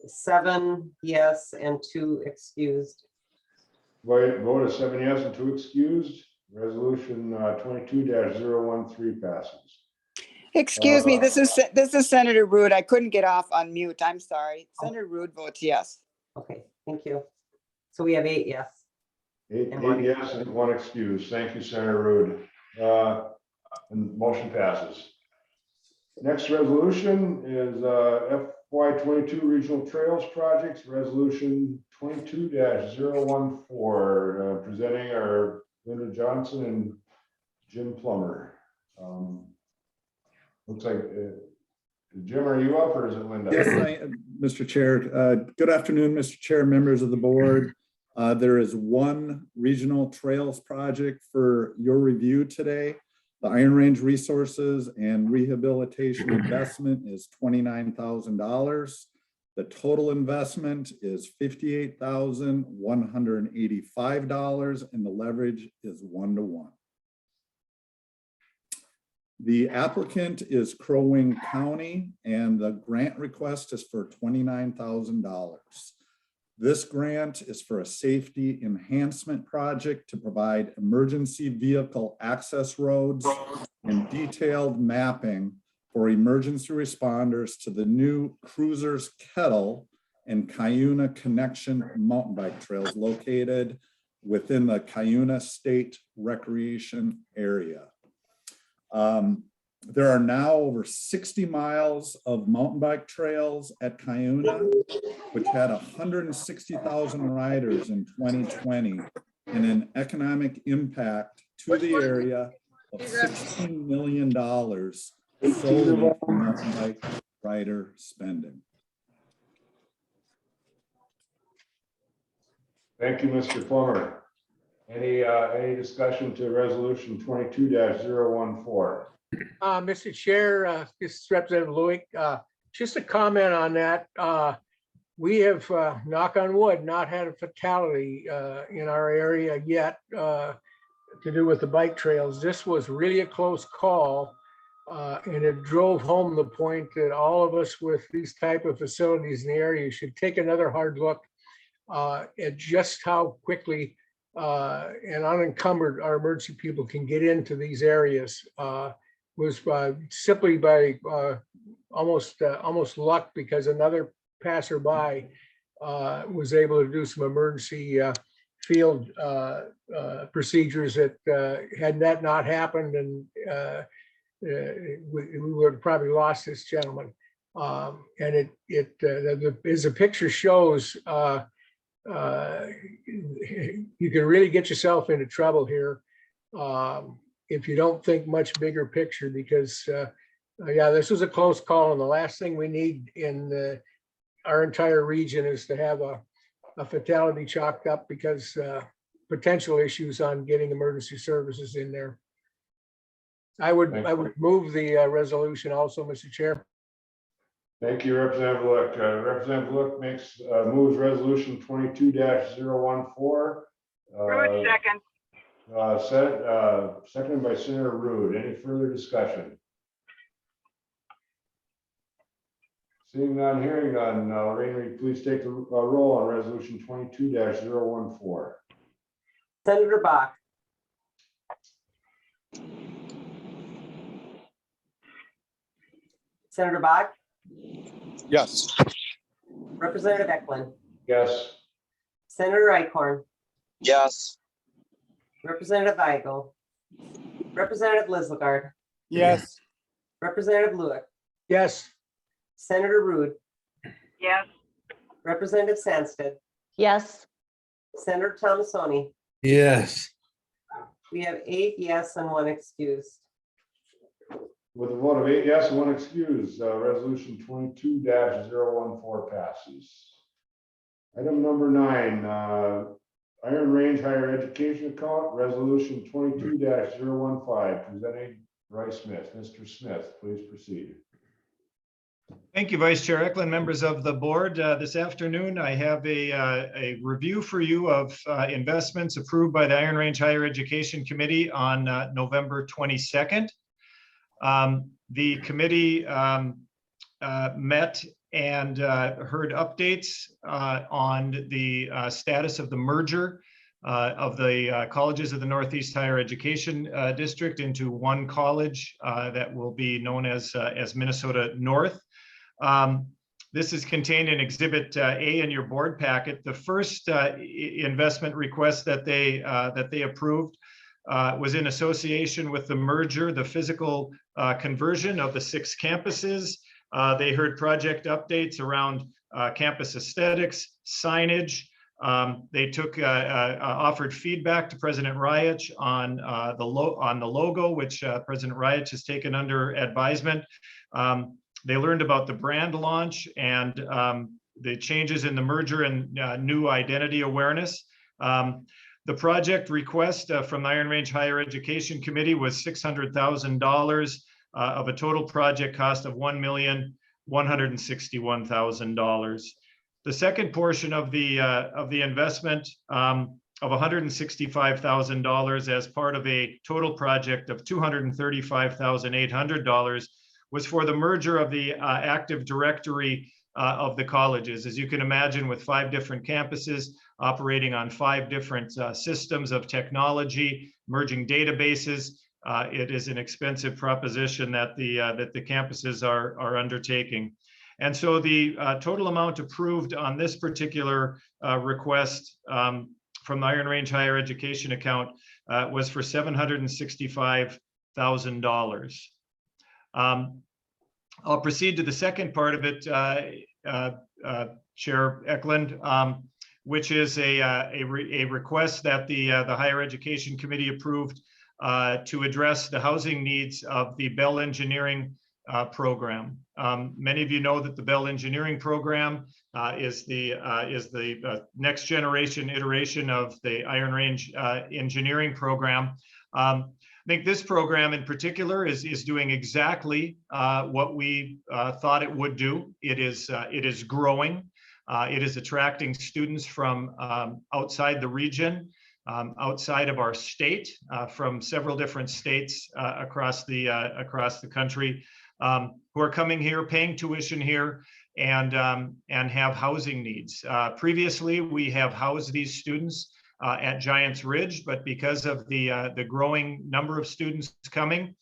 S1: 7 yes and 2 excused.
S2: Vote of 7 yes and 2 excused. Resolution 22-013 passes.
S16: Excuse me, this is Senator Rude. I couldn't get off on mute. I'm sorry. Senator Rude votes yes.
S1: Okay, thank you. So we have 8 yes.
S2: Eight
S1: And one
S2: yes and 1 excuse. Thank you, Senator Rude. And motion passes. Next resolution is FY22 Regional Trails Projects, Resolution 22-014, presenting our Linda Johnson and Jim Plummer. Looks like, Jim, are you up or is it Linda?
S17: Yes, Mr. Chair. Good afternoon, Mr. Chair, members of the board. There is one regional trails project for your review today. The Iron Range Resources and Rehabilitation investment is $29,000. The total investment is $58,185, and the leverage is 1-to-1. The applicant is Crow Wing County, and the grant request is for $29,000. This grant is for a safety enhancement project to provide emergency vehicle access roads and detailed mapping for emergency responders to the new Cruisers Kettle and Cuyuna Connection mountain bike trails located within the Cuyuna State Recreation Area. There are now over 60 miles of mountain bike trails at Cuyuna, which had 160,000 riders in 2020 and an economic impact to the area of $16 million solely from mountain bike rider spending.
S2: Thank you, Mr. Plummer. Any discussion to resolution 22-014?
S11: Mr. Chair, this is Representative Lewick. Just a comment on that. We have, knock on wood, not had a fatality in our area yet to do with the bike trails. This was really a close call, and it drove home the point that all of us with these type of facilities in the area should take another hard look at just how quickly and unencumbered our emergency people can get into these areas. Was simply by almost luck, because another passerby was able to do some emergency field procedures that had that not happened, and we would have probably lost this gentleman. And as the picture shows, you can really get yourself into trouble here if you don't think much bigger picture, because yeah, this was a close call, and the last thing we need in our entire region is to have a fatality chalked up because potential issues on getting emergency services in there. I would move the resolution also, Mr. Chair.
S2: Thank you, Representative Lewick. Representative Lewick moves resolution 22-014.
S16: Rude second.
S2: Seconded by Senator Rude. Any further discussion? Seeing none, hearing none. Lorraine, will you please take the roll on resolution 22-014?
S1: Senator Bach. Senator Bach.
S10: Yes.
S1: Representative Eklund.
S2: Yes.
S1: Senator Eichhorn.
S10: Yes.
S1: Representative Weigel. Representative Lislegard.
S11: Yes.
S1: Representative Lewick.
S11: Yes.
S1: Senator Rude.
S16: Yes.
S1: Representative Sandsted.
S4: Yes.
S1: Senator Thomasoni.
S5: yes,
S2: We have 8 yes and 1 excused. With a vote of 8 yes and 1 excused, resolution 22-014 passes. Item number 9, Iron Range Higher Education Account, resolution 22-015, presenting Bryce Smith. Mr. Smith, please proceed.
S18: Thank you, Vice Chair Eklund, members of the board. This afternoon, I have a review for you of investments approved by the Iron Range Higher Education Committee on November 22nd. The committee met and heard updates on the status of the merger of the colleges of the Northeast Higher Education District into one college that will be known as Minnesota North. This is contained in Exhibit A in your board packet. The first investment request that they approved was in association with the merger, the physical conversion of the 6 campuses. They heard project updates around campus aesthetics, signage. They offered feedback to President Ryach on the logo, which President Ryach has taken under advisement. They learned about the brand launch and the changes in the merger and new identity awareness. The project request from the Iron Range Higher Education Committee was $600,000 of a total project cost of $1,161,000. The second portion of the investment of $165,000 as part of a total project of $235,800 was for the merger of the Active Directory of the colleges. As you can imagine, with 5 different campuses operating on 5 different systems of technology, merging databases, it is an expensive proposition that the campuses are undertaking. And so the total amount approved on this particular request from the Iron Range Higher Education account was for $765,000. I'll proceed to the second part of it, Chair Eklund, which is a request that the Higher Education Committee approved to address the housing needs of the Bell Engineering program. Many of you know that the Bell Engineering program is the next generation iteration of the Iron Range Engineering program. I think this program in particular is doing exactly what we thought it would do. It is growing. It is attracting students from outside the region, outside of our state, from several different states across the country, who are coming here, paying tuition here, and have housing needs. Previously, we have housed these students at Giants Ridge, but because of the growing number of students coming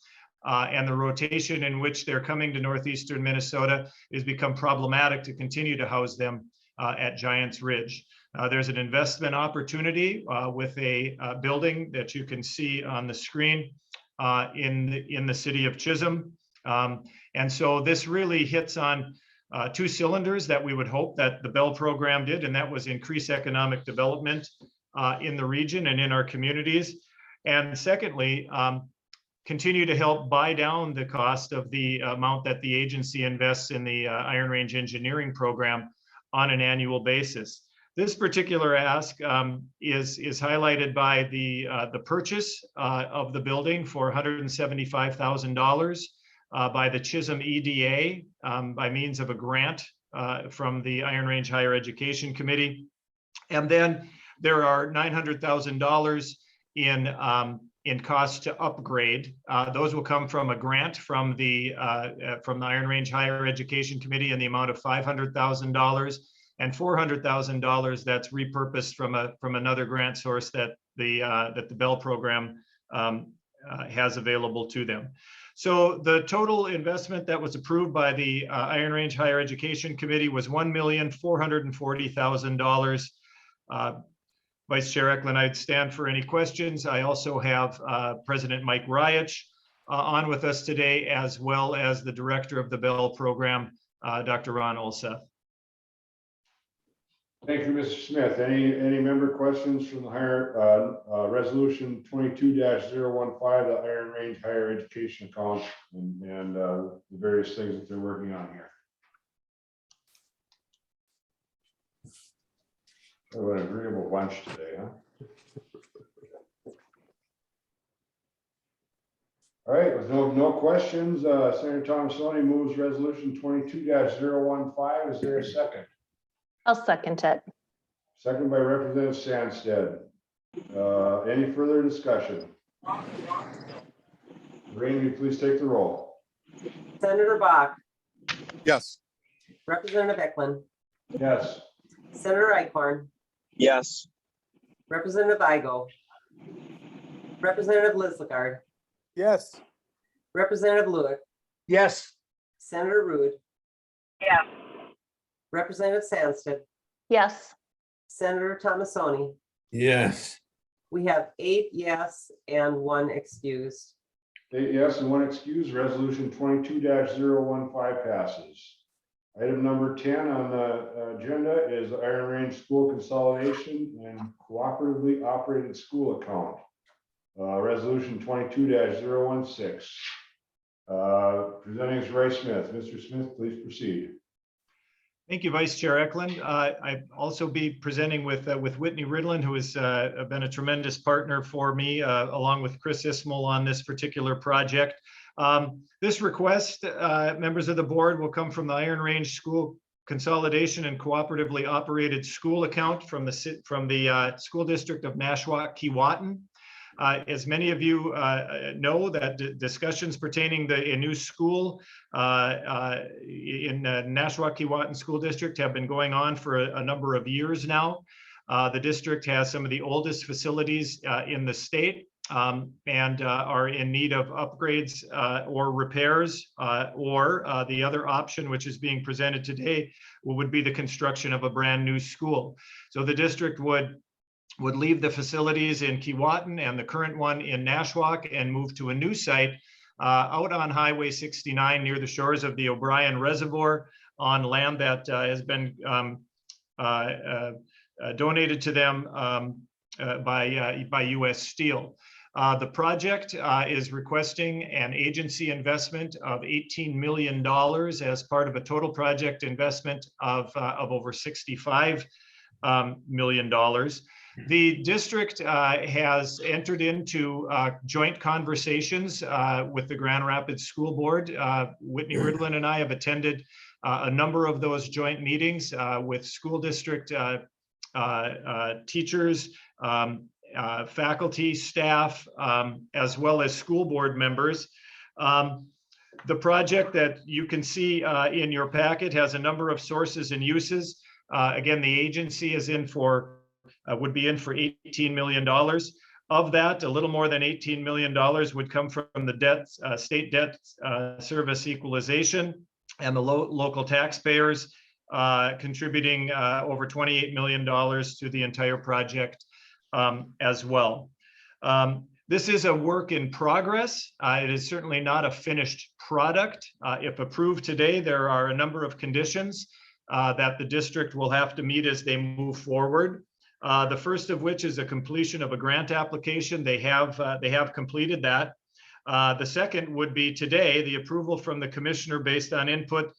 S18: and the rotation in which they're coming to northeastern Minnesota, it has become problematic to continue to house them at Giants Ridge. There's an investment opportunity with a building that you can see on the screen in the city of Chisholm. And so this really hits on 2 cylinders that we would hope that the Bell program did, and that was increase economic development in the region and in our communities. And secondly, continue to help buy down the cost of the amount that the agency invests in the Iron Range Engineering program on an annual basis. This particular ask is highlighted by the purchase of the building for $175,000 by the Chisholm EDA by means of a grant from the Iron Range Higher Education Committee. And then there are $900,000 in costs to upgrade. Those will come from a grant from the Iron Range Higher Education Committee in the amount of $500,000 and $400,000 that's repurposed from another grant source that the Bell program has available to them. So the total investment that was approved by the Iron Range Higher Education Committee was $1,440,000. Vice Chair Eklund, I'd stand for any questions. I also have President Mike Ryach on with us today, as well as the director of the Bell program, Dr. Ron Olseth.
S2: Thank you, Mr. Smith. Any member questions from the higher resolution 22-015, the Iron Range Higher Education account and the various things that they're working on here? What an agreeable bunch today, huh? All right, with no questions, Senator Thomasoni moves resolution 22-015. Is there a second?
S19: I'll second it.
S2: Second by Representative Sandsted. Any further discussion? Rain, will you please take the roll?
S1: Senator Bach,
S10: Yes.
S1: Representative Eklund,
S2: Yes.
S1: Senator Eichhorn,
S3: Yes.
S1: Representative Igo. Representative Lislegard.
S11: Yes.
S1: Representative Lewick.
S11: Yes.
S1: Senator Rude.
S19: Yes.
S1: Representative Sandsted.
S19: Yes.
S1: Senator Thomasoni.
S5: yes,
S1: We have 8 yes and 1 excused.
S2: 8 yes and 1 excuse. Resolution 22-015 passes. Item number 10 on the agenda is Iron Range School Consolidation and Cooperatively Operated School Account. Resolution 22-016. Presenting is Ray Smith. Mr. Smith, please proceed.
S18: Thank you, Vice Chair Eklund. I also be presenting with Whitney Ridland, who has been a tremendous partner for me, along with Chris Ismail on this particular project. This request, members of the board, will come from the Iron Range School Consolidation and Cooperatively Operated School account from the School District of Nashwauk-Keewatin. As many of you know, that discussions pertaining to a new school in Nashwauk-Keewatin School District have been going on for a number of years now. The district has some of the oldest facilities in the state and are in need of upgrades or repairs, or the other option, which is being presented today, would be the construction of a brand new school. So the district would leave the facilities in Keewatin and the current one in Nashwauk and move to a new site out on Highway 69 near the shores of the O'Brien Reservoir on land that has been donated to them by U.S. Steel. The project is requesting an agency investment of $18 million as part of a total project investment of over $65 million. The district has entered into joint conversations with the Grand Rapids School Board. Whitney Ridland and I have attended a number of those joint meetings with school district teachers, faculty, staff, as well as school board members. The project that you can see in your packet has a number of sources and uses. Again, the agency is would be in for $18 million. Of that, a little more than $18 million would come from the state debt service equalization and the local taxpayers contributing over $28 million to the entire project as well. This is a work in progress. It is certainly not a finished product. If approved today, there are a number of conditions that the district will have to meet as they move forward. The first of which is a completion of a grant application. They have completed that. The second would be today, the approval from the commissioner based on input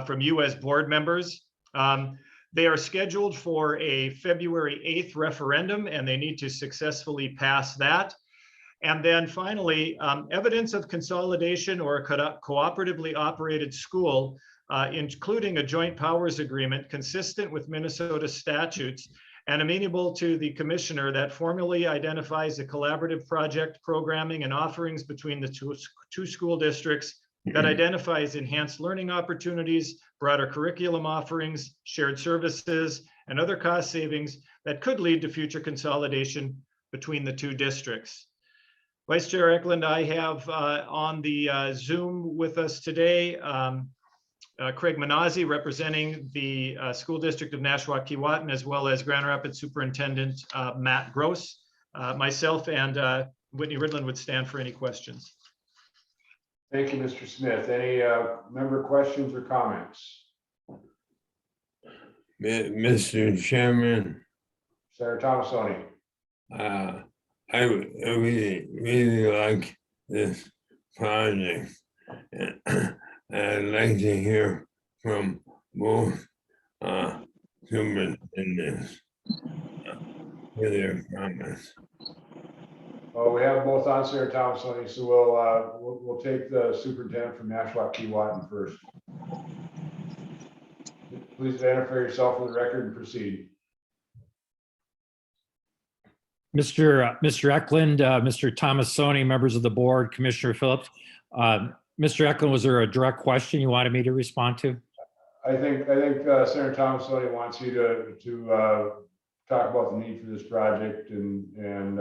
S18: from you as board members. They are scheduled for a February 8th referendum, and they need to successfully pass that. And then finally, evidence of consolidation or a cooperatively operated school, including a joint powers agreement consistent with Minnesota statutes and amenable to the commissioner that formally identifies a collaborative project programming and offerings between the two school districts, that identifies enhanced learning opportunities, broader curriculum offerings, shared services, and other cost savings that could lead to future consolidation between the two districts. Vice Chair Eklund, I have on the Zoom with us today Craig Manazzi, representing the School District of Nashwauk-Keewatin, as well as Grand Rapids Superintendent Matt Gross. Myself and Whitney Ridland would stand for any questions.
S2: Thank you, Mr. Smith. Any member questions or comments?
S5: Mr. Chairman,
S2: Senator Thomasoni.
S5: I really like this project. I'd like to hear from both superintendents for their comments.
S2: Well, we have both on, Senator Thomasoni, so we'll take the superintendent from Nashwauk-Keewatin first. Please identify yourself for the record and proceed.
S20: Mr. Eklund, Mr. Thomasoni, members of the board, Commissioner Phillips. Mr. Eklund, was there a direct question you wanted me to respond to?
S2: I think Senator Thomasoni wants you to talk about the need for this project and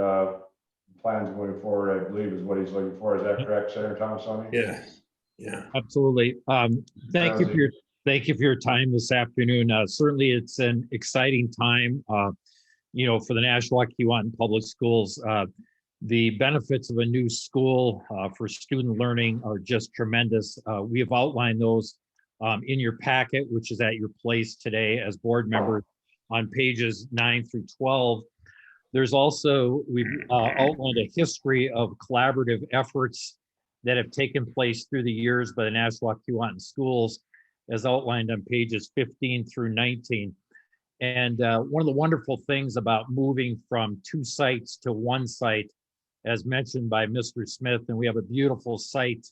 S2: plans going forward, I believe is what he's looking for. Is that correct, Senator Thomasoni?
S5: Yeah, yeah.
S20: Absolutely. Thank you for your time this afternoon. Certainly, it's an exciting time, for the Nashwauk-Keewatin Public Schools. The benefits of a new school for student learning are just tremendous. We have outlined those in your packet, which is at your place today as board members on pages 9 through 12. There's also, we've outlined a history of collaborative efforts that have taken place through the years by the Nashwauk-Keewatin schools, as outlined on pages 15 through 19. And one of the wonderful things about moving from 2 sites to 1 site, as mentioned by Mr. Smith, and we have a beautiful site,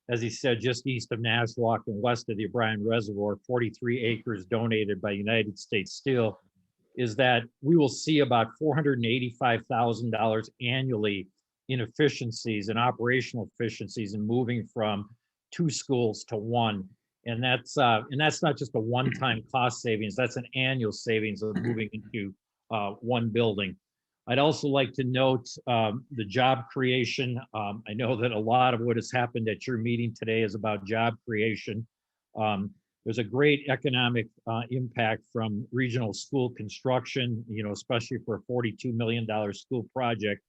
S20: as he said, just east of Nashwauk and west of the O'Brien Reservoir, 43 acres donated by United States Steel, is that we will see about $485,000 annually in efficiencies and operational efficiencies in moving from 2 schools to 1. And that's not just a one-time cost savings, that's an annual savings of moving into 1 building. I'd also like to note the job creation. I know that a lot of what has happened at your meeting today is about job creation. There's a great economic impact from regional school construction, especially for a $42 million school project.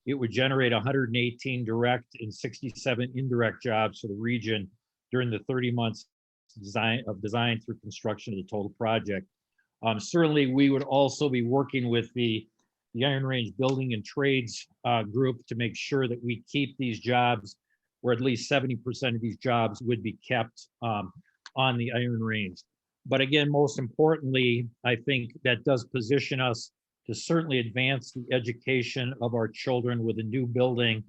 S20: It would generate 118 direct and 67 indirect jobs for the region during the 30 months design through construction of the total project. Certainly, we would also be working with the Iron Range Building and Trades group to make sure that we keep these jobs, or at least 70% of these jobs would be kept on the Iron Range. But again, most importantly, I think that does position us to certainly advance the education of our children with a new building.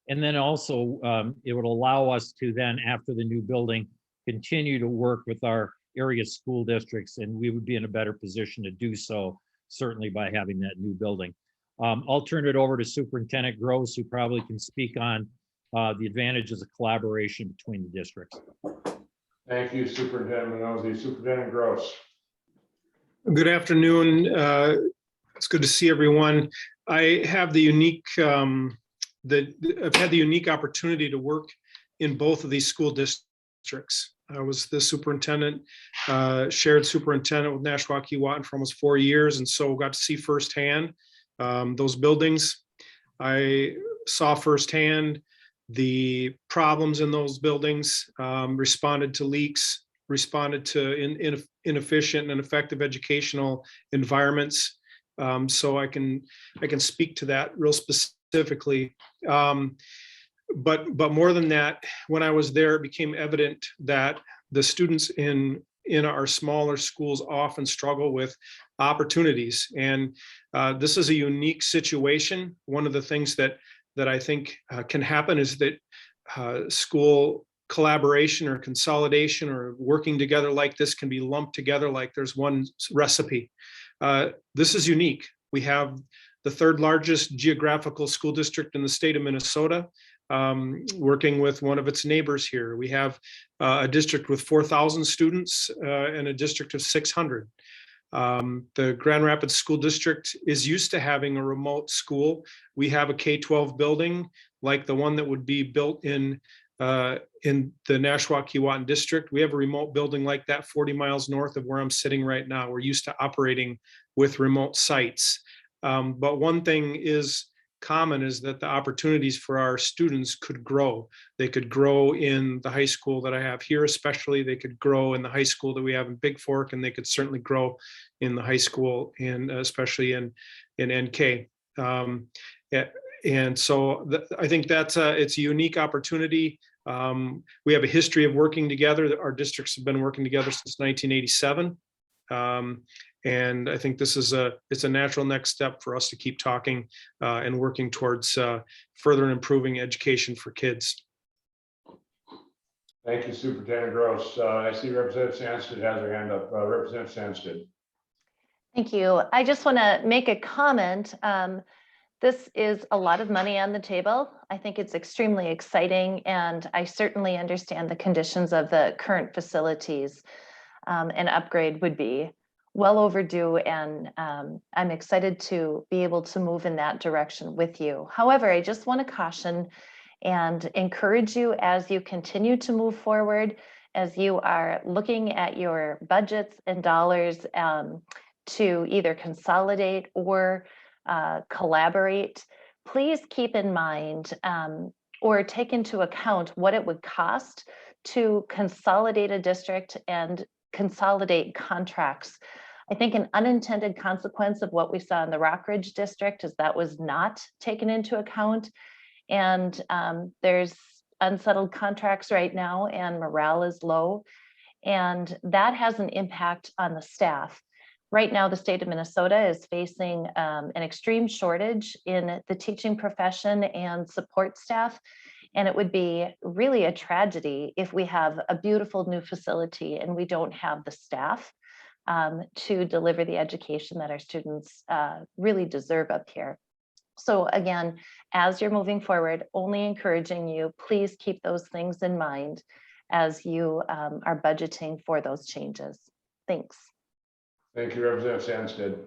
S20: And then also, it would allow us to then, after the new building, continue to work with our area school districts, and we would be in a better position to do so, certainly by having that new building. I'll turn it over to Superintendent Gross, who probably can speak on the advantages of collaboration between the districts.
S2: Thank you, Superintendent Menozzi. Superintendent Gross.
S21: Good afternoon. It's good to see everyone. I have the unique, I've had the unique opportunity to work in both of these school districts. I was the superintendent, shared superintendent with Nashwauk-Keewatin for almost 4 years, and so got to see firsthand those buildings. I saw firsthand the problems in those buildings, responded to leaks, responded to inefficient and effective educational environments. So I can speak to that real specifically. But more than that, when I was there, it became evident that the students in our smaller schools often struggle with opportunities. And this is a unique situation. One of the things that I think can happen is that school collaboration or consolidation or working together like this can be lumped together like there's one recipe. This is unique. We have the 3rd largest geographical school district in the state of Minnesota, working with one of its neighbors here. We have a district with 4,000 students and a district of 600. The Grand Rapids School District is used to having a remote school. We have a K-12 building like the one that would be built in the Nashwauk-Keewatin district. We have a remote building like that 40 miles north of where I'm sitting right now. We're used to operating with remote sites. But one thing is common is that the opportunities for our students could grow. They could grow in the high school that I have here, especially. They could grow in the high school that we have in Big Fork, and they could certainly grow in the high school and especially in NK. And so I think that's it's a unique opportunity. We have a history of working together. Our districts have been working together since 1987. And I think this is it's a natural next step for us to keep talking and working towards further improving education for kids.
S2: Thank you, Superintendent Gross. I see Representative Sandsted has her hand up. Representative Sandsted.
S19: Thank you. I just want to make a comment. This is a lot of money on the table. I think it's extremely exciting, and I certainly understand the conditions of the current facilities. An upgrade would be well overdue, and I'm excited to be able to move in that direction with you. However, I just want to caution and encourage you as you continue to move forward, as you are looking at your budgets and dollars to either consolidate or collaborate, please keep in mind or take into account what it would cost to consolidate a district and consolidate contracts. I think an unintended consequence of what we saw in the Rockridge district is that was not taken into account. And there's unsettled contracts right now and morale is low. And that has an impact on the staff. Right now, the state of Minnesota is facing an extreme shortage in the teaching profession and support staff. And it would be really a tragedy if we have a beautiful new facility and we don't have the staff to deliver the education that our students really deserve up here. So again, as you're moving forward, only encouraging you, please keep those things in mind as you are budgeting for those changes. Thanks.
S2: Thank you, Representative Sandsted.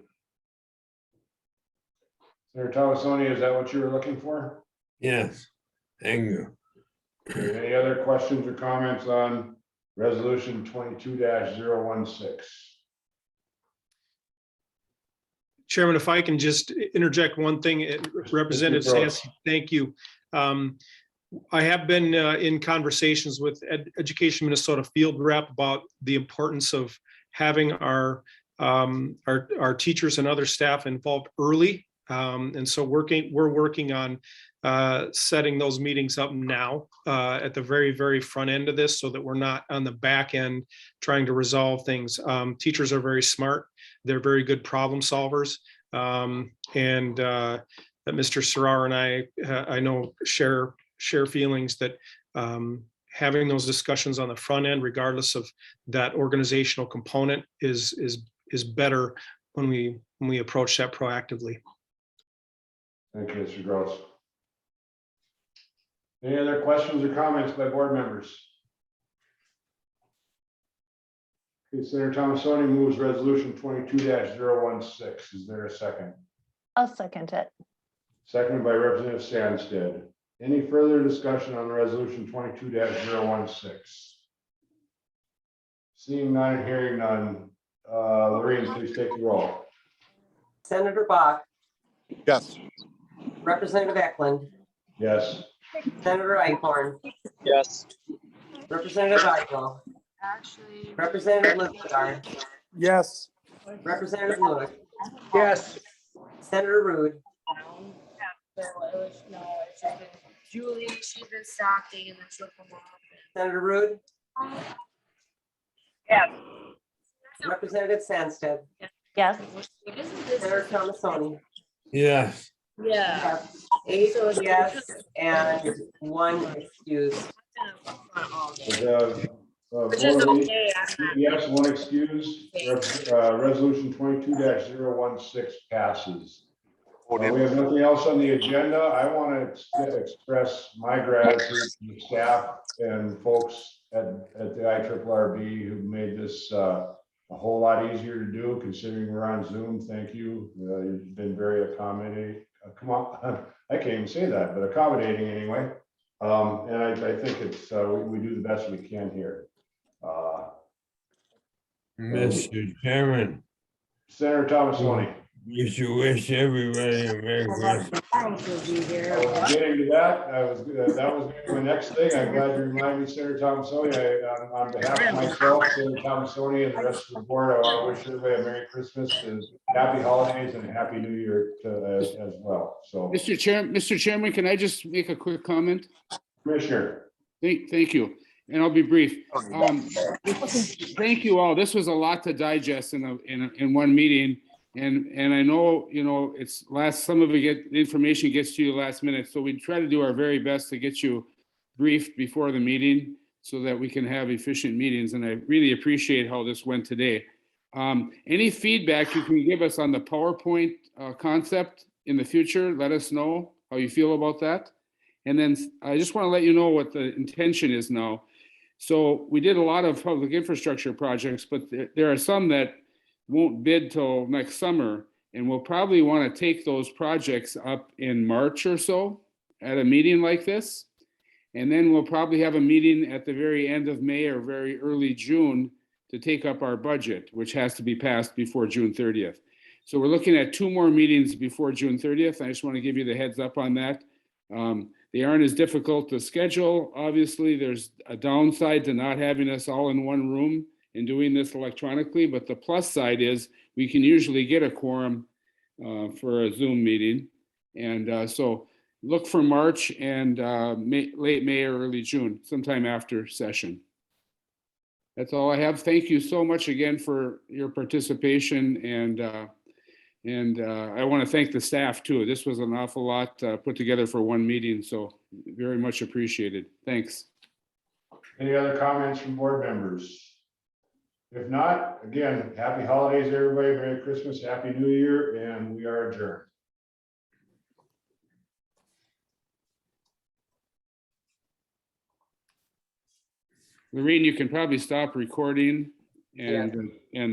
S2: Senator Thomasoni, is that what you were looking for?
S5: Yes, thank you.
S2: Any other questions or comments on resolution 22-016?
S21: Chairman, if I can just interject one thing, Representative Sansy, thank you. I have been in conversations with Education Minnesota field rep about the importance of having our teachers and other staff involved early. And so we're working on setting those meetings up now at the very, very front end of this so that we're not on the back end trying to resolve things. Teachers are very smart. They're very good problem solvers. And that Mr. Serrar and I know share feelings that having those discussions on the front end, regardless of that organizational component, is better when we approach that proactively.
S2: Thank you, Mr. Gross. Any other questions or comments by board members? Okay, Senator Thomasoni moves resolution 22-016. Is there a second?
S19: I'll second it.
S2: Seconded by Representative Sandsted. Any further discussion on resolution 22-016? Seeing none and hearing none, Lorraine, please take the roll.
S1: Senator Bach,
S10: Yes.
S1: Representative Eklund,
S2: Yes.
S1: Senator Eichhorn,
S12: Yes.
S1: Representative Eichl, Representative Lukastar,
S11: Yes.
S1: Representative Lewis,
S11: Yes.
S1: Senator Rude,
S4: Julie, she's been stocking and then she'll come off.
S1: Senator Rude,
S4: Yes.
S1: Representative Sandsted,
S19: Yes.
S1: Senator Thomasoni.
S5: Yes,
S4: Yeah.
S1: 8 yes and 1 excused.
S4: Which is okay.
S2: Yes, 1 excused. Resolution 22-016 passes. We have nothing else on the agenda. I want to express my gratitude to the staff and folks at the IRRB who made this a whole lot easier to do, considering we're on Zoom. Thank you. You've been very accommodating. Come on, I can't even say that, but accommodating anyway. And I think it's we do the best we can here.
S5: Mr. Chairman,
S2: Senator Thomasoni.
S5: we should wish everybody a Merry Christmas.
S2: I was getting to that. That was my next thing. I'm glad you reminded me, Senator Thomasoni. On behalf of myself, Senator Thomasoni, and the rest of the board, I want to wish everybody a Merry Christmas and happy holidays and Happy New Year as well. So,
S7: Mr. Chairman, can I just make a quick comment?
S2: Commissioner.
S7: Thank you, and I'll be brief. Thank you all. This was a lot to digest in one meeting. And I know, it's some of the information gets to you last minute. So we try to do our very best to get you briefed before the meeting so that we can have efficient meetings. And I really appreciate how this went today. Any feedback you can give us on the PowerPoint concept in the future, let us know how you feel about that. And then I just want to let you know what the intention is now. So we did a lot of public infrastructure projects, but there are some that won't bid till next summer. And we'll probably want to take those projects up in March or so at a meeting like this. And then we'll probably have a meeting at the very end of May or very early June to take up our budget, which has to be passed before June 30th. So we're looking at 2 more meetings before June 30th. I just want to give you the heads up on that. They aren't as difficult to schedule. Obviously, there's a downside to not having us all in one room and doing this electronically, but the plus side is we can usually get a quorum for a Zoom meeting. And so look for March and late May or early June, sometime after session. That's all I have. Thank you so much again for your participation, and I want to thank the staff too. This was an awful lot put together for one meeting, so very much appreciated. Thanks.
S2: Any other comments from board members? If not, again, happy holidays, everybody. Merry Christmas, Happy New Year, and we are adjourned.
S7: Lorraine, you can probably stop recording and